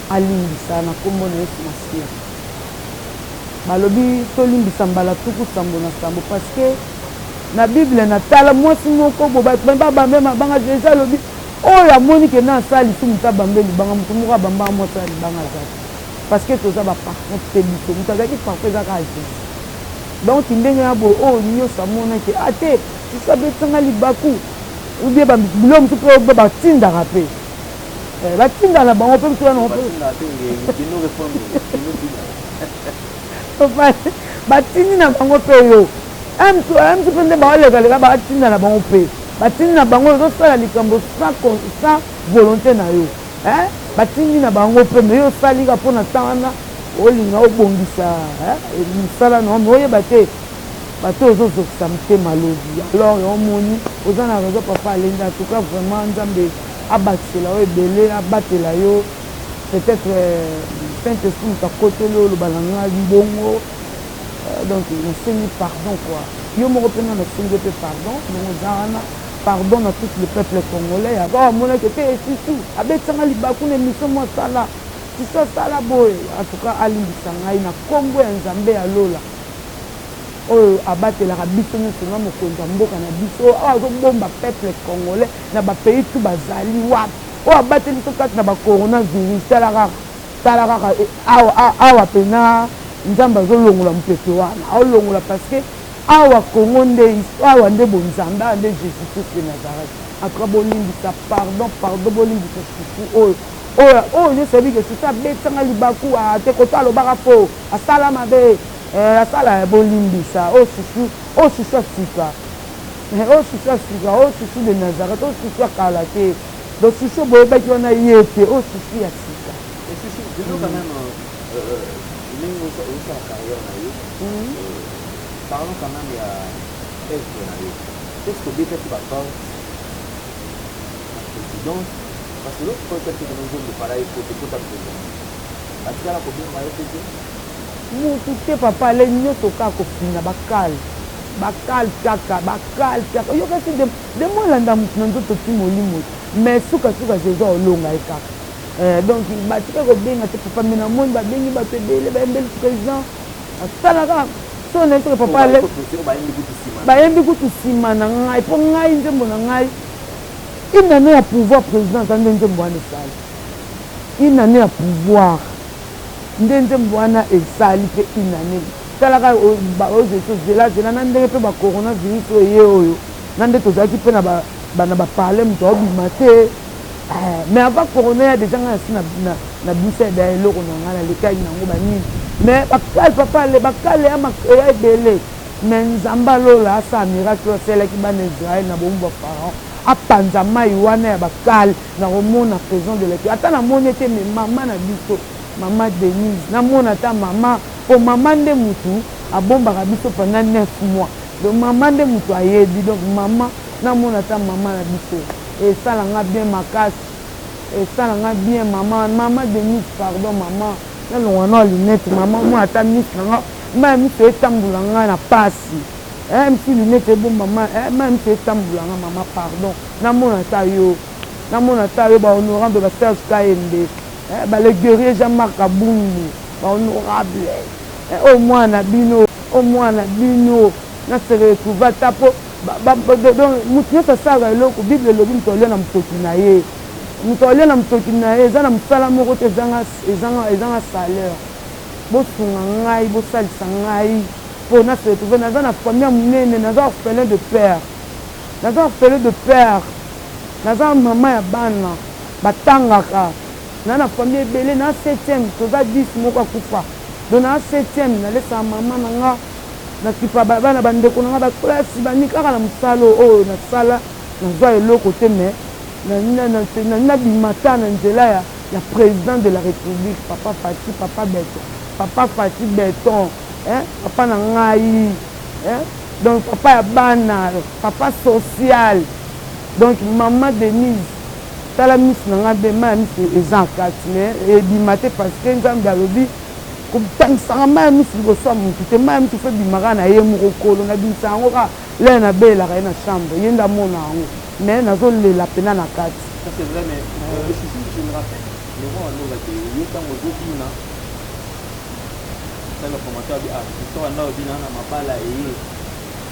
alimbisa na kombo na yesu masiya balobi tolimbisa mbala tuku sambo na sambo parce que na bible natala mwasi moko babamema banga jésus alobi oyo amoni ke na asali tu moto abambe libanga moto moko abambanga mwasi ya libanga azali parce que toza baparfum te biso moto azalaki parfum ezaka jésus donc ndenge ya boye oyo nyonso amonaki ate siso abetanga libaku ubie bilo mosu mpe batindaka mpe batindaka na bango mpe biso batindi na bango mpe yo msu mpe nde baolekaleka batinda na bango mpe batindi na bango ozosala likambo sans volonté na yo batindi na bango mpe me yo osalika mpo na ntan wana olinga obongisa misala na omi oyeba te bato ozozokisa motema lobi alors omoni oza na raison papa alenda en tout cas vraiment nzambe abatisela yo ebele abatela yo peut-être saint esprit moto akoteli oyo oloba na nga mbongo donc nasengi pardon quoi yo moko mpena nasengi mpe pardon donc oza wana pardon na tout le peuple congolais yaka amonaki te sisu abetanga libaku na émission mwa sala siso asala boye en tout cas alimbisa ngai na kombo ya nzambe ya lola oyo abatelaka biso nyonso na mokonzi ya mboka na biso oyo azobomba peuple congolais na bapays tu bazali wapi oyo abateli biso kati na bacoronavirus tala kaka awa pena nzambe azolongola mopepe wana aolongola parce que awa kongo nde awa nde bonzambe awa nde jésus christ de nazareth atra bolimbisa pardon bolimbisa susu oyo nyonso ebike susu abetanga libaku ate koto alobaka fo asala mabe asala bolimbisa oyo susu asika oyo susu de nazareth oyo susu akala te donc susu boyebaki wana ye te oyo susu ya sika parlons quand même ya être na yo qu'est-ce que beta tu vas faire présidence parce que l'autre fois que tu nous donnes de pareil pour te porter président parce que la copine va être mutu te papa ale nyonso kaka kofinga bakale kaka oyokasi demo olanda motu na nzoto ti molimo mais sukasuka jésus olonga ye kaka donc batika kobenga te papa me namoni babengi bato ebele bayembeli président asalaka so na soki papa ale bayembi kutu nsima na ngai mpo ngai nzembo na ngai une année ya pouvoir président eza nde nzembo wana esali une année ya pouvoir nde nzembo wana esali mpe une année talaka ozelazela na ndenge mpe bacoronavirus oyo ye oyo na nde tozalaki mpe na baparle moto aobima te mais avant corona déjà na bise da eloko na ngana lekai nango banini mais bakal papa le bakal ya makaya ebele mais nzamba lola asa miracle oselaki bana Israël na bomba pharaon apanza mai wana ya bakal na komona présent de l'équipe ata na moni ete mais mama na biso mama Denise na mona ta mama po mama nde mutu abombaka biso pendant 9 mois donc mama nde mutu ayebi donc mama na mona ta mama na biso et ça langa bien makasi et ça langa bien maman Denise pardon maman na longwana lunette maman moi ata miss langa même si etambula nga na pasi si lunette bon maman même si etambula nga maman pardon na mona ta yo ba honorable ba Serge Kayembe ba le guerrier Jean-Marc Abundu ba honorable au moins na bino na se retrouver tapo donc mutu ça sala eloko bible lobi mtolia na mtoki na ye mtolia na mtoki na ye eza na msala moko te ezanga salaire bosunga ngai bosalisa ngai po na se retrouver naza na famille munene naza orphelin de père naza mama ya bana batangaka na famille ebele na 7e toza 10 moko akufa donc na 7e nalesa mama nanga nakipa bana bandeko nanga baklasi bani kaka na mosala oyo nasala nazwa eloko te me nabimata na nzela ya président de la république papa Fati Beton papa na ngai donc papa ya bana papa social donc mama Denise tala miss nanga be ma miss eza kati me ebimate parce que nzambe alobi kotangisaka maya misi liboso ya motu te maya misi fe bimaka na ye moko kolo na bimisa yango ka le nabelaka ye na chambre ye nde amona yango mais nazolela mpena na kati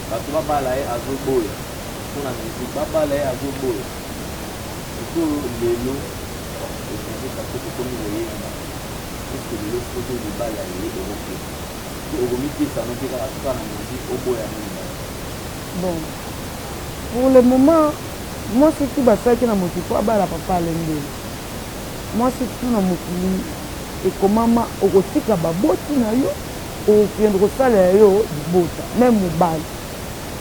bato babala ye azoboya mpona musique babala ye azoboya eko lelo echange parce que tokomi koyemba eske lelo soki libala ye eroke okomipesa no mpe kaka soka na musique oboya mingi bon pour le moment moi surtout basalaki na mokili po abala papa alendeli moi surtout na mokili ekomama okotika baboti na yo okende kosalela yo libota même mobali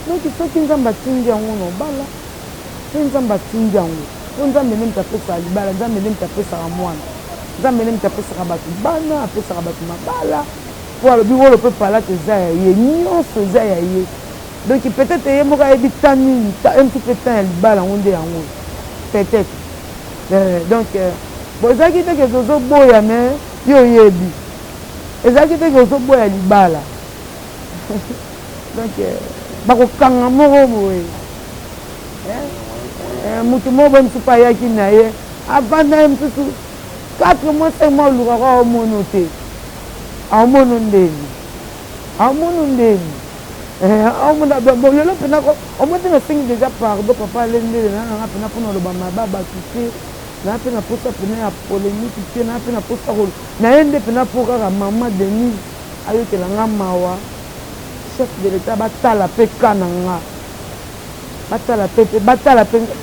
donc soki nzambe atindi yango na obala mpe nzambe atindi yango po nzambe nde mutu apesaka libala nzambe nde mutu apesaka mwana nzambe nde mutu apesaka bato bana apesaka bato mabala po alobi wolo mpe palate eza ya ye nyonso eza ya ye donc peut-être ye moko ayebi ta nini un petit peu temps ya libala yango nde yango peut-être donc bo ezalaki teke ozoboya me yo oyebi ezalaki teke ozoboya libala donc bakokanga moko boye motu moko boye mosusu ayaki na ye avanda ye mosusu 4 mois 5 mois olukaka aomono te aomono ndeni lelo mpena omoti nasengi déjà pardon papa alendele nanga mpena mpona oloba mababaki te naa mpe na posa mpena ya polémique te naa mpe na posa naye nde mpena mpo kaka mama Denise ayokelanga mawa chef de l'état batala mpe ka na nga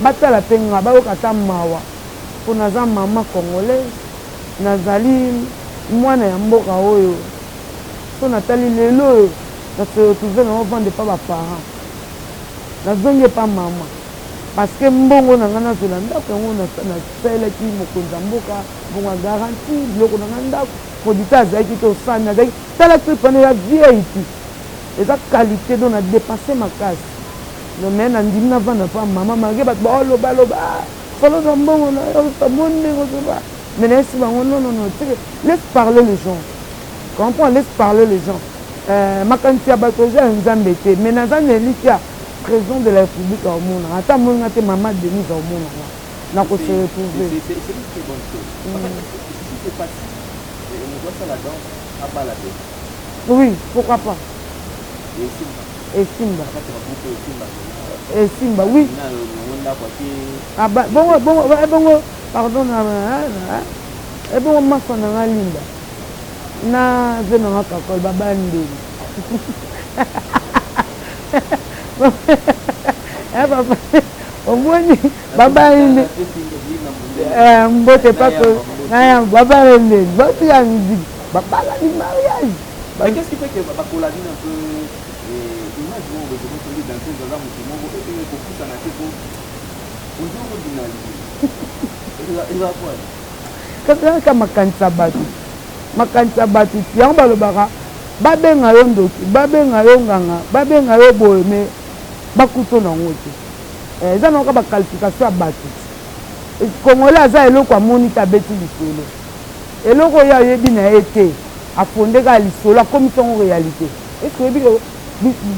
batala mpe nga bayoka ta mawa mpo naza mama congolaise nazali mwana ya mboka oyo so natali lelo oyo nase retrouve na ovande pa baparent nazongi epa mama parce que mbongo na nga nazwela ndako yango nasalelaki mokonzi ya mboka mbongo ya garanti biloko na nga ndako produit azalaki te osani azalaki tala tripane ya vieille eza qualité do na dépasse makasi mais nandimi navanda pa mama malgré bato baolobaloba solo na mbongo na yo tamoni ndenge ozoba mais nayesi bango non laisse parler les gens comprends laisse parler les gens makanisi ya bato oza ya nzambe te mais naza na eliki ya président de la république aomona ata moninga te mama Denise aomonanga nakose retrouver oui pourquoi pas esimba oui bongo pardon ebongo masa nanga linda na ze nanga kakol babandeli papa omoni babaine mbote pas que baba rende batu ya musique babala du mariage. Mais qu'est-ce qui fait que bakolani un peu image moi je veux dire dans ces endroits musulmans et pour tout ça n'a pas on dit on binali il va quoi kaka makanisa bato yango balobaka babenga yo ndoki babenga yo nganga babenga yo boye me bakuto nango te eza nakoka baqualification ya bato kongole aza eloko amoni te abeti lisolo eloko oyo ayebi na ye te afondeka lisolo akomi songo réalité eske oyebi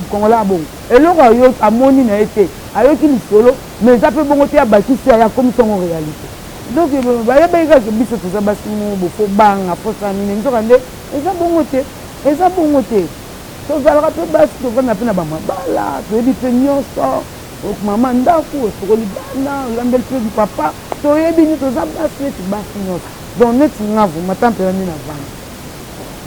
kongole abongo eloko oyo amoni na ye te ayoki lisolo mais eza mpe bongo te ya bakisi ya akomi songo réalité donc bayebaki kaka biso toza basi mobo fo banga fosa nini nzoka nde eza bongo te tozalaka mpe basi tovanda mpe na bamabala toyebi mpe nyonso mama ndako osokoli bana olambeli mpe papa toyebi nini toza basi neti basi nyonso donc neti ngavu matampela nde na vanda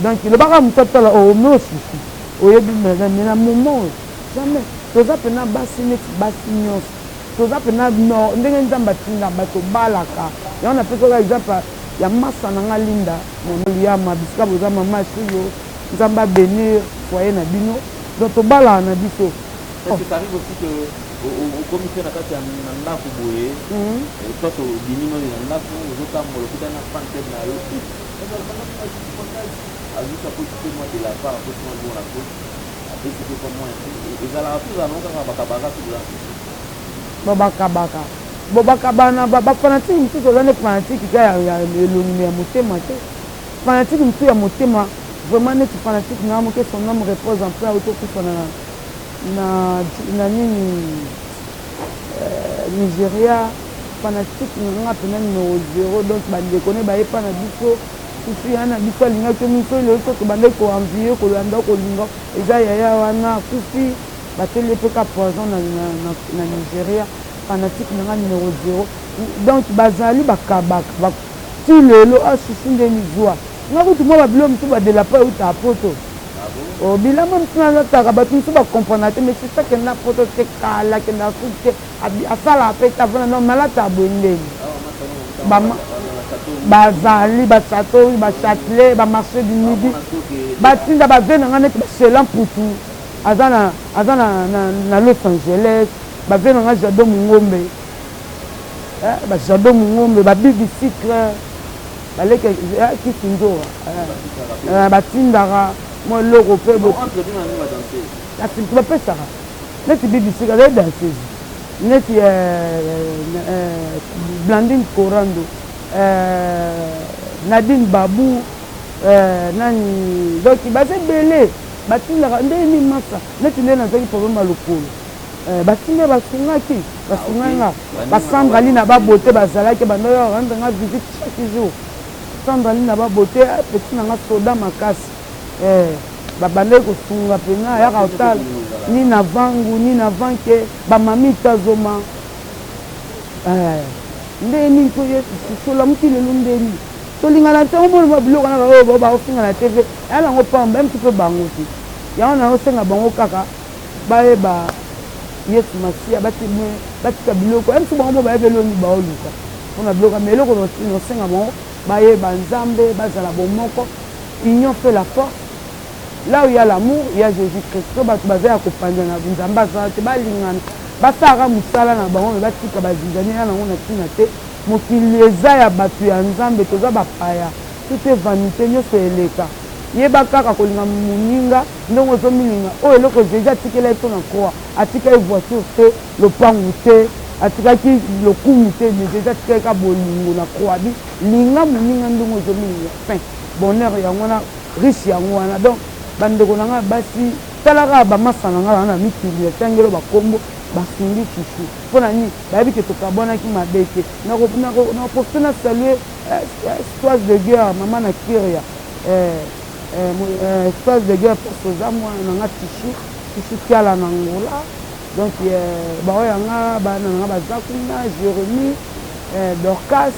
donc lobaka moto atala ome osusu oyebi me na moment jamais toza mpena basi neti basi nyonso toza mpena ndenge nzambe atinda bato balaka yango napesaka exemple ya masa na nga linda moliyama bisika boza mama suyo nzambe abenir foyer na bino donc tobalaka na biso. Est-ce que ça arrive aussi que au comité na kati ya ndako boye soit obimino na ndako ozotambola okuta na pante na yo azuka position moi de la part position de la cause après c'est comme moi ezalaka tout ezalaka kaka bakabaka tout bobakabana bafanatike mosusu oza nde fanatike ka ya elongi ya motema te fanatike mosusu ya motema vraiment neti fanatike na moke son homme repose en paix autokufa na nini Nigeria fanatike nanga mpena numéro 0 donc bandeko ne bayepa na biso susu ya na biso alingaki miso lelo soki bandeki koenvie kolanda kolinga eza yaya wana susi bateli mpe ka poison na Nigeria fanatique nanga numéro 0 donc bazali bakabaka ti lelo asusu nde mizwa nga kutu mwa babilo mosusu badelapa euta apoto bilamba mosusu nazataka bato mosusu bakomprendre te mais c'est ça kenda poto te kala kenda suki te asalaka mpe tavana no malata aboye ndeni bazali bachateau bachatelet bamarché du midi batinda bave nanga neti bachelan putu aza na Los Angeles bave nanga jado mungombe bajado mungombe babibicycle baleke kisi nzoa batindaka mwa eloko mpe bapesaka neti bibicycle azali danseuse neti Blandine Korando Nadine Babou nani donc baza ebele batindaka ndeni masa neti nde nazaki problème ya lokolo batinde basunganga basandrali na babote bazalaki bando yo rendanga visite chaque jour sandrali na babote petit nanga soda makasi babandaki kosunga mpenza ayaka otala ni na vangu ni na vanke bamami tazoma ndeni to yesu solamuki lelo ndeni tolingana te omona biloko na baoyo baofinga na tv aya nango pamba mti mpe bango te yango naosenga bango kaka bayeba yesu masiya batika biloko msi bango mpo bayebeloni baoluka mpona biloko ma eloko nosenga bango bayeba nzambe bazala bomoko union fait la force là où il y a l'amour il y a Jésus-Christ so bato baza ya kopanzana nzambe azala te balingana basalaka mosala na bango me batika bazinzani ya nango na ntina te mokili eza ya bato ya nzambe toza bapaya tute vanité nyonso eleka yeba kaka kolinga moninga ndongo ozomilinga oyo eloko Jésus atikela ye to na croix atikaki voiture te lopangu te atikaki lokumu te Jésus atikaki ka bolingo na croix bi linga moninga ndongo ozomilinga fin bonheur yango wana riche yango wana donc bandeko na nga basi talaka bamasa na nga wana mikili etangelo bakombo basungi chuchu mpona nini bayebi ke tokabwanaki mabe te naprofite na salue espace de guerre mama na kiria espace de guerre posoza mwana nanga tishu tiala na ngola donc baoyo yanga bana nanga baza kuna Jérémie Dorcas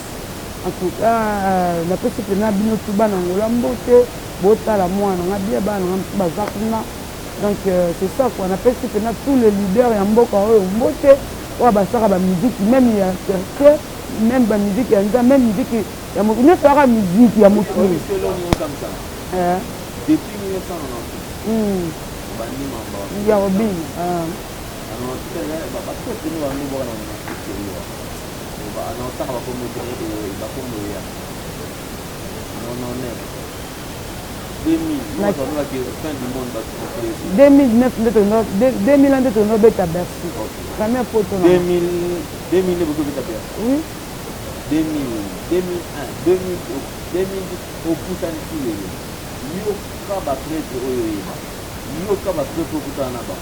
en tout cas napesi mpena bino tu bana ngola mbote botala mwana nanga bie bana nanga mosu baza kuna donc c'est ça quoi napesi mpena tous les leaders ya mboka oyo mbote oyo basaka bamusiki même ya cercle même ba musique ya nzambe, même musique ya moto nyonso aka musique ya moto depuis 1990 bandi mamba ya Robin beta Bercy. Première photo. 2000 oui. 2001, 2000 au Poussani. Yo kaba prêtre oyoyeba. Yo kaba prêtre okutana ba.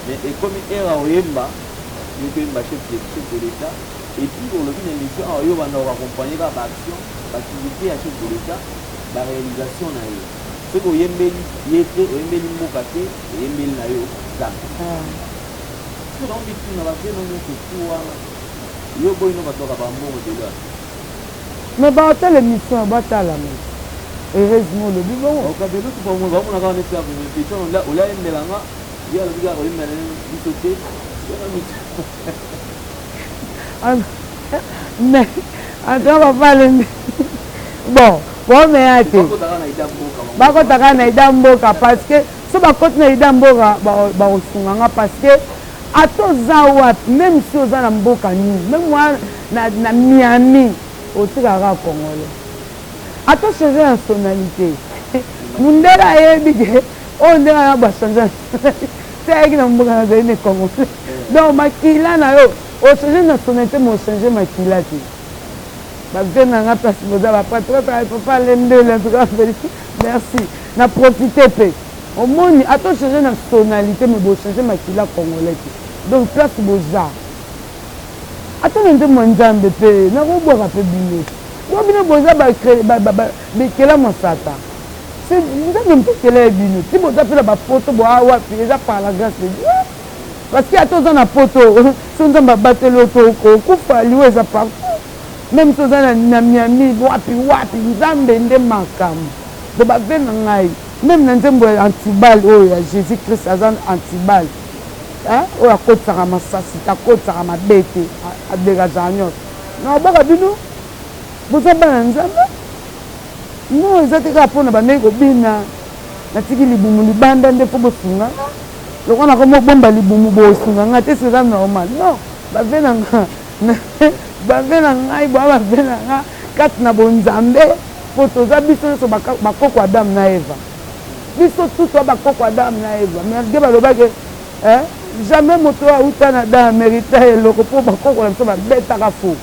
Mais et comme era oyemba, yo kemba chef de l'État et puis pour le fin d'émission yo va nous accompagner par action, activité à chef de l'État, la réalisation na yo. Ce que oyembeli yete oyembeli mbokate, oyembeli na yo zam. Ce donc bitu na ba fait non que tout yo boy no ba toka ba mbongo de là. Mais bah telle émission ba tala mais heureusement le bon au cas de l'autre pour moi on a quand même fait une question là où là melanga il y a le gars il m'a dit sauter mais on va parler bon mais ate bako taka na ida mboka parce que so bakoti na ida mboka ba osunganga parce que atoza wapi même si oza na mboka nini même na Miami otikaka Congolais ato changer nationalité mundela ayebi ke oyo ndenge na bachange teyaki na mboka nazali ne Congolais donc makila na yo ochange nationalité ma ochange makila te babe nanga place boza bapatriote papa lendele merci na profite mpe omoni ato changer nationalité me bochange makila Congolais te donc place boza ato na nzembo ya nzambe mpe nakobwaka mpe bino bino boza bekela mosata nzambe mpekela ye bino ti boza mpela bapoto boawapi eza par la grâce de Dieu parce que ata oza na poto so nzambe abateli oto okufa liwo eza partout même so oza na Miami wapi nzambe nde makambo do bave na ngai même na nzembo ya antibal oyo ya Jésus Christ aza antibal oyo akotisaka masasi takotisaka mabe te adegazaka nyonso na obaka bino boza bana nzambe no eza te kaka mpona bandeki kobina natiki libumu libanda nde mpo bosunga lokwa na komo bomba libumu bosunganga te soza normal non bave na ngai boa bave na nga kati na bonzambe mpo toza biso nyonso bakoko Adamu na Eva biso tuto bakoko Adamu na Eva mais ge balobaki jamais moto auta na da mérita eloko mpo bakoko na biso babetaka fo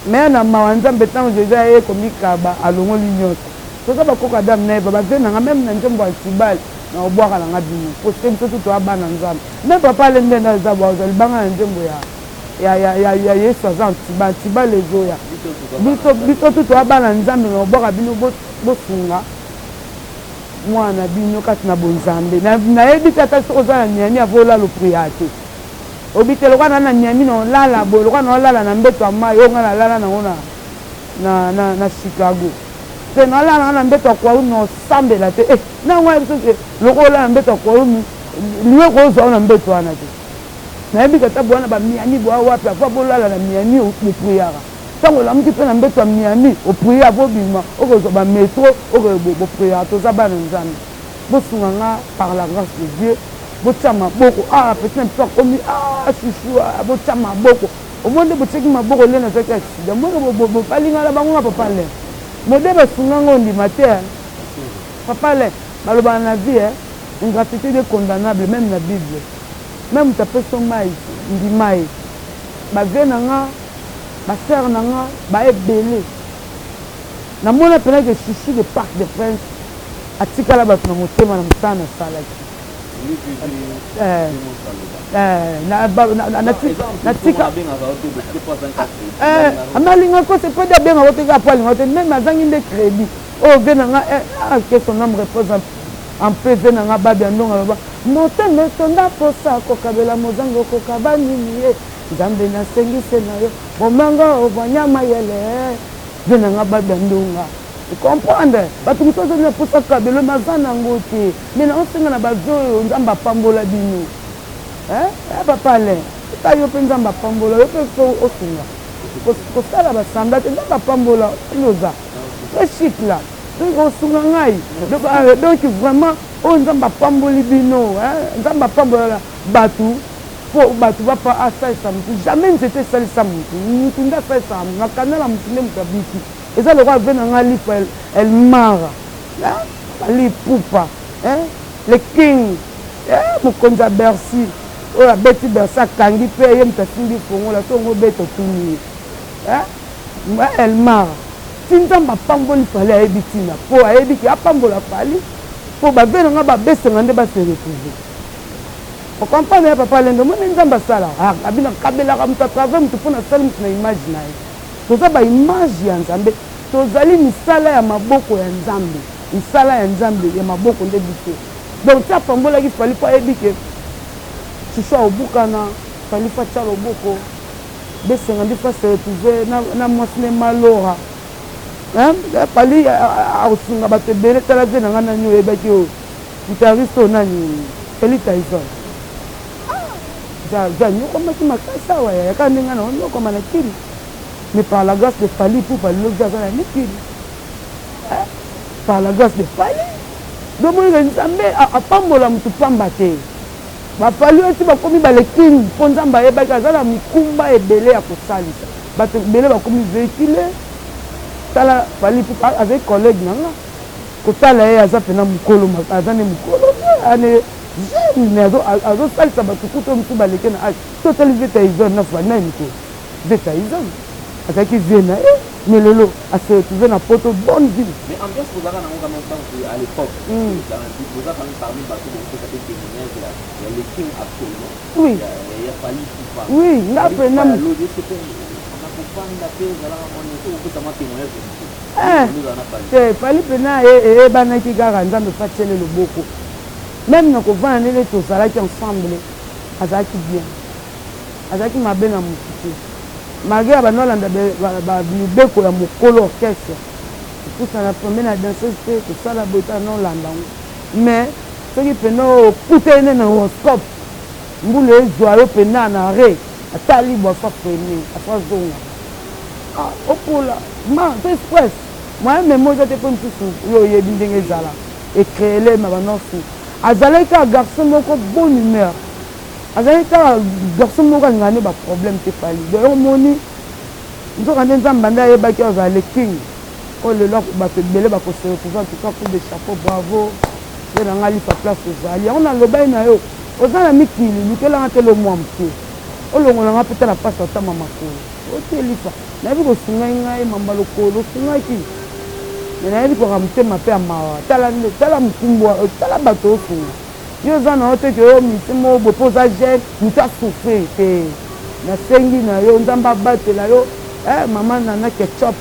mais na mawa nzambe ntango Jésus aye komikaba alongoli nyonso toza bakoko Adamu na Eva bave nanga même na nzembo ya Tibali na obwaka nanga bino po se biso tuto abana nzambe même papa alende na eza bwaza libanga na nzembo ya Yesu aza Tibali ezoya biso tuto abana nzambe na obwaka bino bosunga mwana bino kati na bonzambe nayebi te ata soki oza na Miami avolala opria te obi te lokwa na Miami na olala boye lokwa na olala na mbeto ya mai onga nalala nango na Chicago te nalala nanga na mbeto ya kwaru na osambela te nango ayebi soki lokwa olala na mbeto ya kwaru liwe kozwa na mbeto wana te nayebi kata bowana bamiami boa wapi afa bolala na Miami opriaka ntango olamuki mpe na mbeto ya Miami opria abobima okozwa bametro bopriaka toza bana nzambe bosunganga par la grâce de Dieu botia maboko peut-être mpe akomi chuchu botia maboko omonde botiaki maboko le nazaki accident moke bobalingala bango nga papa le mode basunganga ondima te papa le balobaka na vie ingratitude est condamnable même na Bible même tapeso mai ndima ye bavie na nga basere na nga baebele namona mpena ke chichi de Parc des Princes atikala bato na motema na mosala nasalaki analingako se peut abengako te kaka po alingako te meme azangi nde crédit oyo ve na nga que son âme repose en paix ve na nga babi ya ndongo aloba motema etonda posa akokabela mozango okokaba nini ye nzambe nasengise na yo momanga ovanyama yele ve na nga babi ya ndonga comprendre bato moto azali na posa kabelo maza nango te me na osenga na bazwi oyo nzambe apambola bino papa le ta yo mpe nzambe apambola yo mpe so osunga kosala basanda te nzambe apambola oza très chic là donc osunga ngai donc vraiment oyo nzambe apamboli bino nzambe apambola bato po bato bapa asalisa motu jamais nzete esalisa motu motu nde asalisa motu nakandala motu nde moto abiki eza lokwa ave na ngai lipa elmara alipupa le king mokonzi ya bercy oyo abeti bercy akangi mpe ye moto asimbi fongola so ongo beta otuni ye elmara ti nzambe apamboli fali ayebi ntina mpo ayebi ke apambola fali mpo bave na ngai babesenga nde base retrouve okomprendre ya papa lenge moni nzambe asalaka abina kabelaka moto atravers moto mpona asali moto na image na ye toza baimage ya nzambe tozali misala ya maboko ya nzambe misala ya nzambe ya maboko nde biso donc ti apambolaki fali mpo ayebi ke chuchu aobukana fali fa tia loboko besenga ndi fa se retrouve na mwasi ne malora fali akosunga bato ebele tala vie na ngai nani oyebaki oyo guitariste oyo nani Feli Tyson nyokomaki makasi awa yaka ndenge na onyokoma na kili mais par la grâce de Fali pour Fali lobi aza na mikili par la grâce de Fali domonika nzambe apambola motu pamba te bafali oti bakomi balekini mpo nzambe ayebaki aza na mikumba ebele ya kosalisa bato ebele bakomi véhicule tala Fali pour avec collègue nanga kotala ye aza pena mokolo aza ne mokolo ane jeune azosalisa bato kuto mosu baleke na age totali ve Tyson na Fali na miko ve Tyson azalaki vie na ye mais lelo ase retrouve na poto bonne ville. Mais ambiance kozaka nango quand même tant que à l'époque kozaka quand même parmi bato bokota pe témoignage ya le king absolument oui ya Fali Ipupa oui nga pena lodi c'est on a kopanda pe zalaka moni ko okota ma témoignage te Fali pena eyebanaki kaka nzambe fatiele loboko même na kovanda ndenge tozalaki ensemble azalaki bien azalaki mabe na motu te malgré abanolanda mibeko ya mokolo orchestre epusana pembe na danseuse te kosala boyeta nolanda ngo mais soki pena okuta ene na horoscope mbula ezwa yo pena na re ata libo afa frene afa zonga opola ma to express moyen memo eza te mpe mosusu yo oyebi ndenge ezala ecréele ma banosu azalaki kaka garçon moko bonne humeur azalaki kaka garçon moko alingana ne baproblème te Fali donc omoni nzoka nde nzambe nde ayebaki azala le king oyo lelo bato ebele bakose retrouve en tout cas coup de chapeau bravo nde na ngai lifa place ozali yango nalobai na yo oza na mikili lukelanga te lo mwa moke olongolanga mpe ta na mpasi otama makolo ote lifa nayebi kosungai ngai mamba lokolo osungaki me nayebi koka motema mpe ya mawa tala mokumbu tala bato osunga yo oza na yo te ke oyo mitema obo mpo oza jeune moto asouffrir te nasengi na yo nzambe abatela yo mama nana ketchup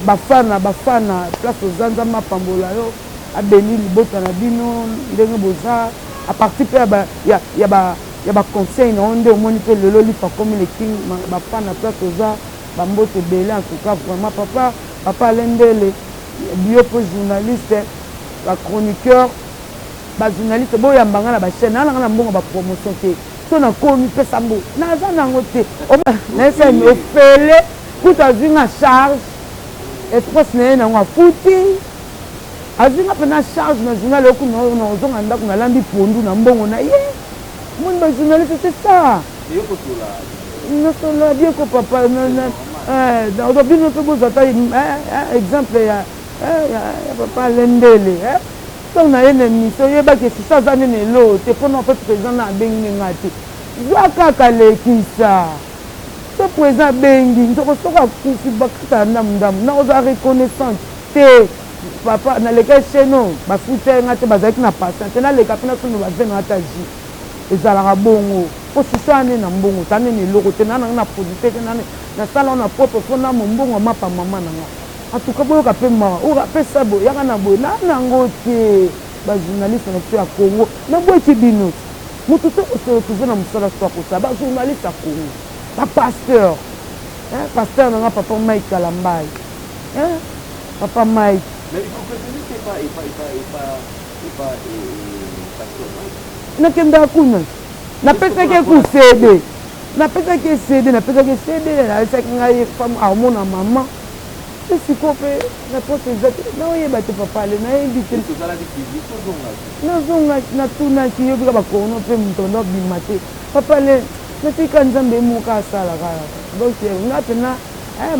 bafana place oza nzambe apambola yo abeli libota na bino ndenge boza apartir mpe ya baconseil na yo nde omoni mpe lelo lifa komi le king bafana place oza bambote ebele en tout cas vraiment papa alendele bio mpo journaliste bachroniqueur bajournaliste boyambanga na bachaine alanga na mbongo bapromotion te so nakomi pesa mbo naza nango te naesani ofele kuta azinga charge express na ye nango afuti azinga mpe na charge na journal okuna ozonga ndako nalambi pondu na mbongo na ye moni bajournaliste c'est ça nasola bieko papa bino mpe bozata exemple ya papa alendele donc na ye na émission oyebaki esisa aza nene elo te mpona mpe président na abengi nga te zwa kaka lekisa so président abengi nzoko soko akufi bakata ndamu nakoza reconnaissante te papa naleka cheno bafuta nga te bazalaki na patient te naleka mpe nasono bave na ata ji ezalaka bongo mpo sisa ane na mbongo ta nene eloko te nananga na producteur te nasala o na propre mpo na mombongo mapa mama nanga atuka boyoka mpe mawa okapesa boye yaka na boye nanango te bajournaliste na biso ya congo naboyeki bino moto te oseretrouve na mosala so akosala bajournaliste ya congo bapasteur pasteur nanga papa Mike Kalambai papa Mike nakendaka kuna napesaki kusede napesaki cd nalisaki ngai femme harmone na mama te siko mpe naposa eza te naoyeba te papa ale nayebi te nazonga natunaki yobika bakorno mpe moto nobima te papa ale natika nzambe moka asala kaka donc nga mpena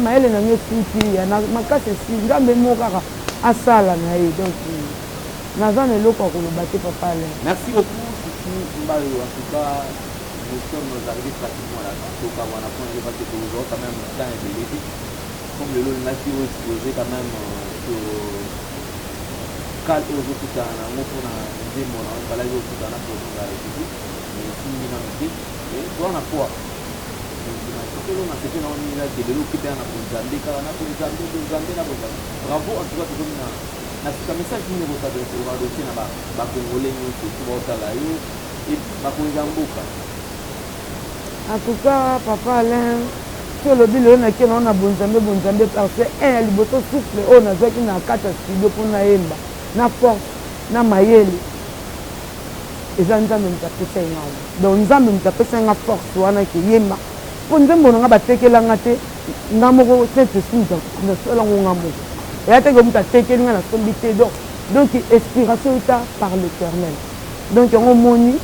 mayele na nge suki makasi esi nzambe mo kaka asala na ye donc naza na eloko ya koloba te papa ale. Merci beaucoup Chichi Mbayo, en tout cas nous sommes arrivés pratiquement à la fin donc avant la fin parce que nous aurons quand même temps et de comme le lot n'a qui exposé quand même sur quatre autres tout ça na moko na ndemo na balai tout ça na projet de la République mais si ni na mti et toi na quoi donc na c'est na on a de l'eau qui est na Nzambe car na Nzambe na bravo en tout cas tout comme na c'est message ni ko s'adresser au dossier na ba congolais ni tout ba la yo et ba ko Nzamboka en tout cas papa Alain le bilan na ke na bonzambe parce que un liboso souffle on a zaki na kata studio pour na yemba na force na mayele eza nzambe mutapesa ngao donc nzambe mutapesa nga force wana ke yemba po nzambe nga batekelanga te nga moko tete sinza na sola nga moko ya te ko mutatekeli nga na sombi te donc inspiration ta par l'Éternel donc on moni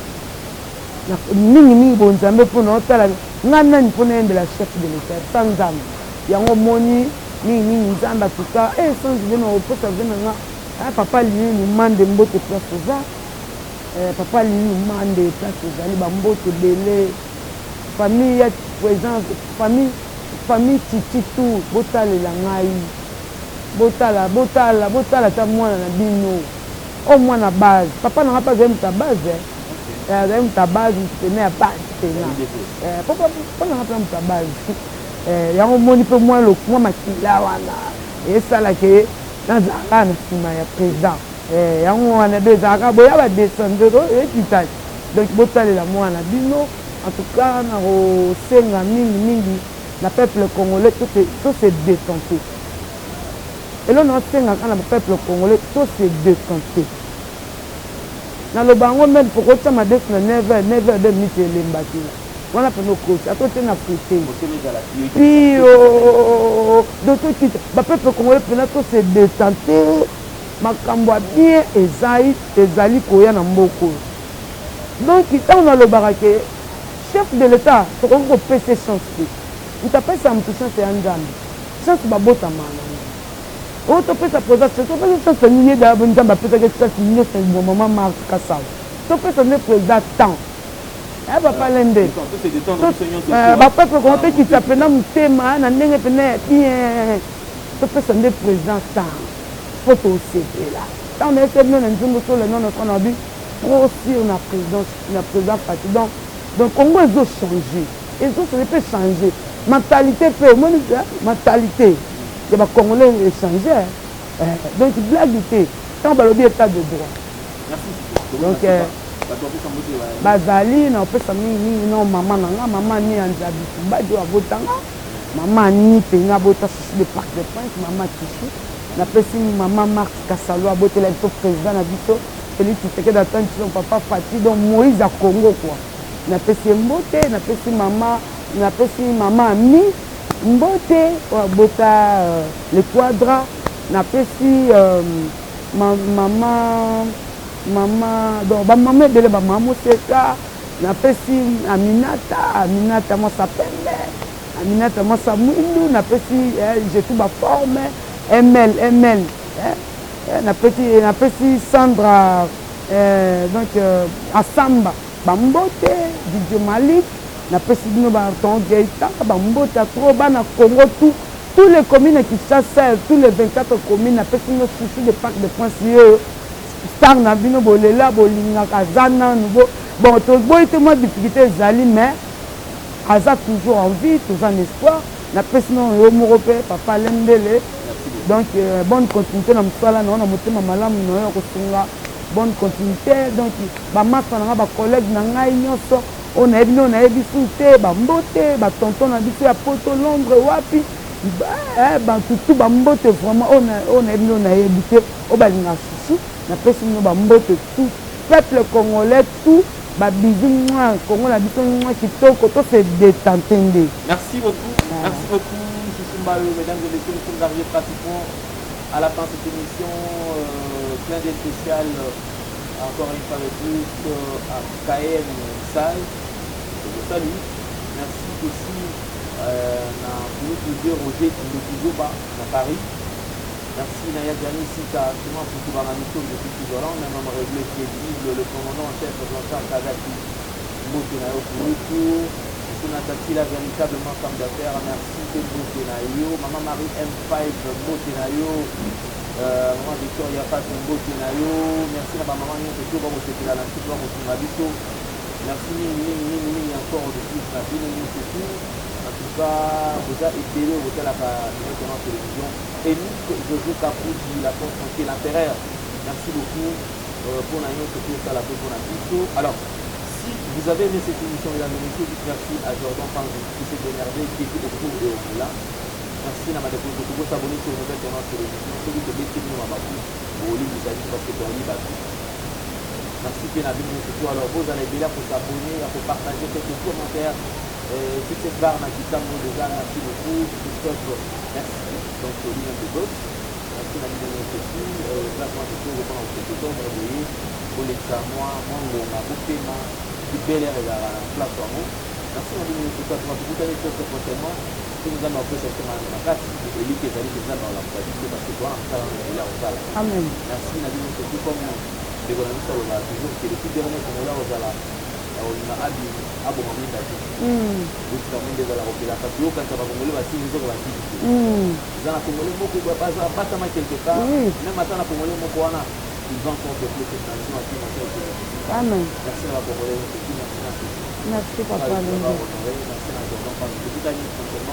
mingi bonzambe pour na otala nga nani mpona yembela chef de l'État sans nzambe yango moni mingi nzambe atuka sans vena oposa vena nga papa lini lumande mbote place oza papa lini lumande place ozali bambote ebele famille ya présence famille titi tout botalela ngai botala ta mwana na bino o mwana base papa nanga mpe azali muta base azali muta base pene ya base pena mpo nanga mpe muta base yango moni mpe mwa makila wana esalaka nazalaka na nsima ya président yango wana do ezalaka boya badescendre ekitaki donc botalela mwana bino en tout cas na kosenga mingi na peuple congolais to se détente elo na osenga kaka na peuple congolais to se détente naloba yango meme pokotya madesi na 9h de minute elembaki wana mpena okosi atote na frite pio dotokita bapeuple congolais mpena to se détente makambo ya bien ezali koya na mboka oyo donc ntango nalobaka ke chef de l'état tokoki kopesa chance te ntapesa motu chance ya nzambe chance babotama na oyo topesa président topesa chance nini yeda nzambe apesaki chance nyonso bo mama Marc Kasala topesa nde président temps papa lende bapeuple kongo mpe kita mpena motema na ndenge mpena ya bien topesa nde président temps po tosepela ntango nayebi bino na nzungu so leno na kona bi osir na président Fati donc Congo ezochanger ezosele mpe changer mentalité mpe omoni mentalité ya bacongolais échanger donc blague te ntango balobi état de droit donc bazali na opesa mingi no mama na nga mama ni ya nzabi mbadi oyo abotanga mama ni mpenga abota susu de parc de prince mama tisu napesi mama Marc Kasala abotela biso président na biso Félix Tshisekedi atandi biso papa Fati donc Moïse ya Congo quoi napesi mbote napesi mama ami mbote oyo abota le quadra napesi mama donc bamama ebele bamama moseka napesi aminata mwasa pembe aminata mwasa mwindu napesi jetu baforme ml napesi Sandra donc asamba bambote Didier Malik napesi bino baton geita bambote atro bana Congo tous les communes qui chassent tous les 24 communes napesi bino susu de parc de prince star na bino bolela bolingaka aza nanu bon toboyi te mwa difficulté ezali mais aza toujours en vie toujours en espoir napesi no yo moko mpe papa lembele donc bonne continuité na mosala na yo na motema malamu na yo kosunga bonne continuité donc bamasa na nga bacollègue na ngai nyonso oyo nayebi no nayebi su te bambote batonton na biso ya poto londres wapi bantutu bambote vraiment oyo nayebi no nayebi te oyo balingaka susu napesi bino bambote tout peuple congolais tout babizi mwa Congo na biso mwa kitoko to se détentende. Merci beaucoup. Merci beaucoup Chouchoumbalo, mesdames et messieurs, nous sommes arrivés pratiquement à la fin de cette émission. Plein de spécial encore une fois de plus à KM Sage. Je vous salue. Merci aussi à Philippe Roger Tindouba à Paris. Merci Naya Gianni Sita, justement pour tout la mission de Petit Jolan, même homme réglé crédible, le commandant en chef Blanchard Kazaki, Motenayo pour le tour. Nathalie, la véritablement femme d'affaires. Merci de Motenayo. Maman Marie M5 Motenayo. Maman Victoria Fatou Motenayo. Merci à maman Nyon Tito, bon, c'était là, tout le monde. Merci mille encore de plus. La vie nous surtout. En tout cas, vous avez été là, vous êtes à la télévision. Et nous, Jojo Kapouji, la constante, l'intérêt. Merci beaucoup pour la Nyon Tito, ça la pour la vidéo. Alors, si vous avez aimé cette émission, mesdames et messieurs, dites merci à Jordan Panzi qui s'est énervé, qui était au cours et au moulin. Merci à Madame Koto pour s'abonner sur une nouvelle tendance télévision. Celui que mettez nous à Bakou, au lit des amis, parce que c'est un lit Bakou. Merci bien à vous surtout. Alors, vous allez bien là pour s'abonner, pour partager quelques commentaires. Toute cette barre n'a quitté moi déjà. Merci beaucoup. Christophe, merci. Donc, au lit de boss. Merci à la vidéo aussi. Là, moi, je peux reprendre au côté d'ombre, vous voyez. Pour les camois, mon ma boufféma. Bel air et la plateforme. Merci à vous pour vous allez faire prochainement. Si nous allons faire cette semaine dans la carte, et lui qui est allé déjà dans la pratique, parce que toi, on est là au Zala. Amen. Merci à vous surtout comme les économistes au Zala, toujours que le tout dernier qu'on est là au Zala. On a Abi, Abo Mami Dati. Vous terminez déjà la reprise. Parce que quand ça va vous voler, si nous autres, vous allez accumuler beaucoup de base, pas seulement quelque part, même maintenant, accumuler beaucoup de ils vont contempler cette nation à qui on a Amen. merci à la Congolais, merci. Merci papa. Merci à Jordan Panzi. Tout à l'heure,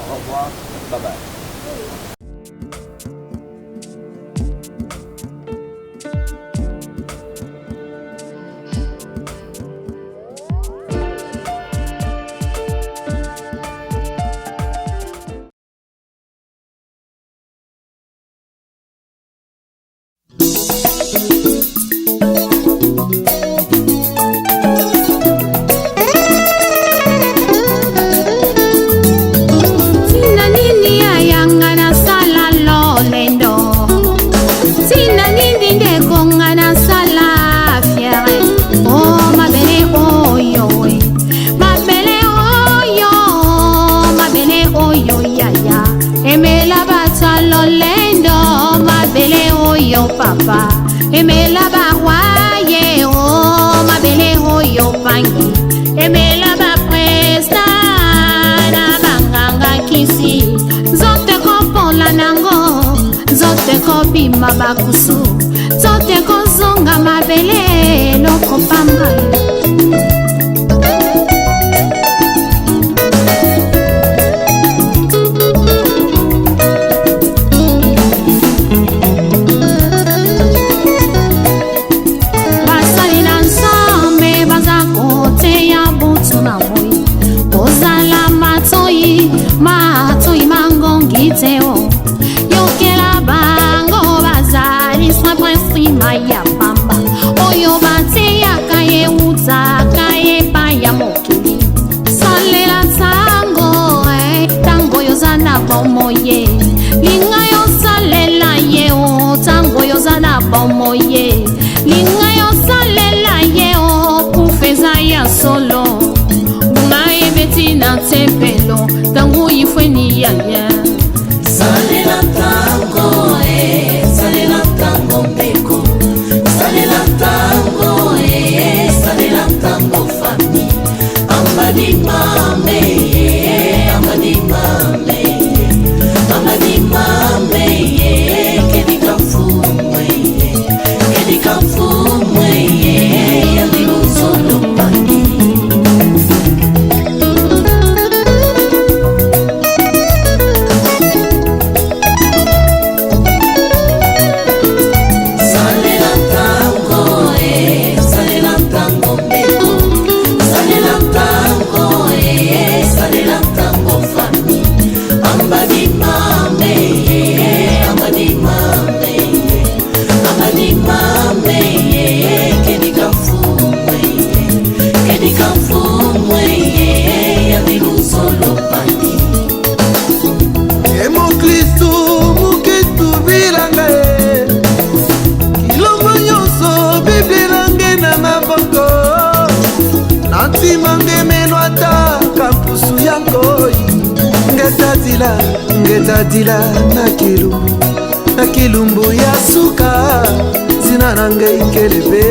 au revoir. Bye bye. Papa, aimez la baroye, oh ma belle, oh yo pangi, aimez la bapresta, na banganga kisi, zote kopo la nango, zote kopi mabakusu, zote kozonga ma belle, loko pamba. Yokela bango bazali swa prince maya pamba oyo bate yakaye uza kaye paya mokili salela tango tango yozana bomoye linga yosalela ye o tango yozana bomoye linga yosalela ye o kufeza ya solo bungaye betina tempelo tango ifweni yaya Salela tango mbeko, salela tango fami, amani mame, kedika mfumwe, yalilu solo pani. ngetadila ngetadila na kilumbu ya suka zina na ngai kelebe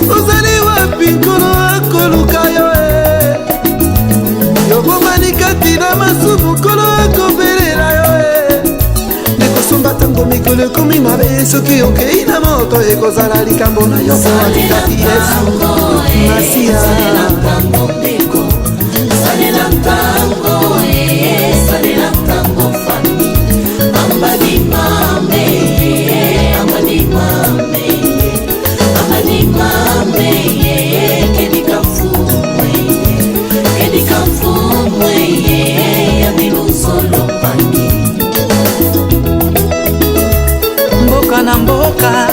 ozali wapi nkolo akoluka yo yobomani kati na masumu nkolo akobelela yo nekosomba ntango mikolo ekomi mabe soki okei na moto ekozala likambo na yo poatikati yesu masiya mboka na mboka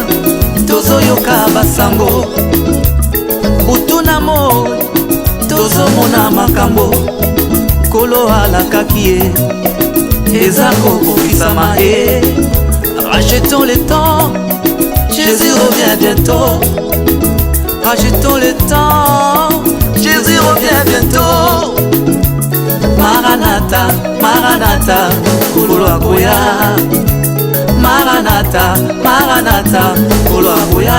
tozoyoka basango butu na moi tozomona makambo kolo alakaki ye eza kokokisama ye rachetons le temps Jésus revient bientôt rachetons le temps Jésus revient bientôt Maranatha Maranatha kolo akoya Maranatha Maranatha kolo akoya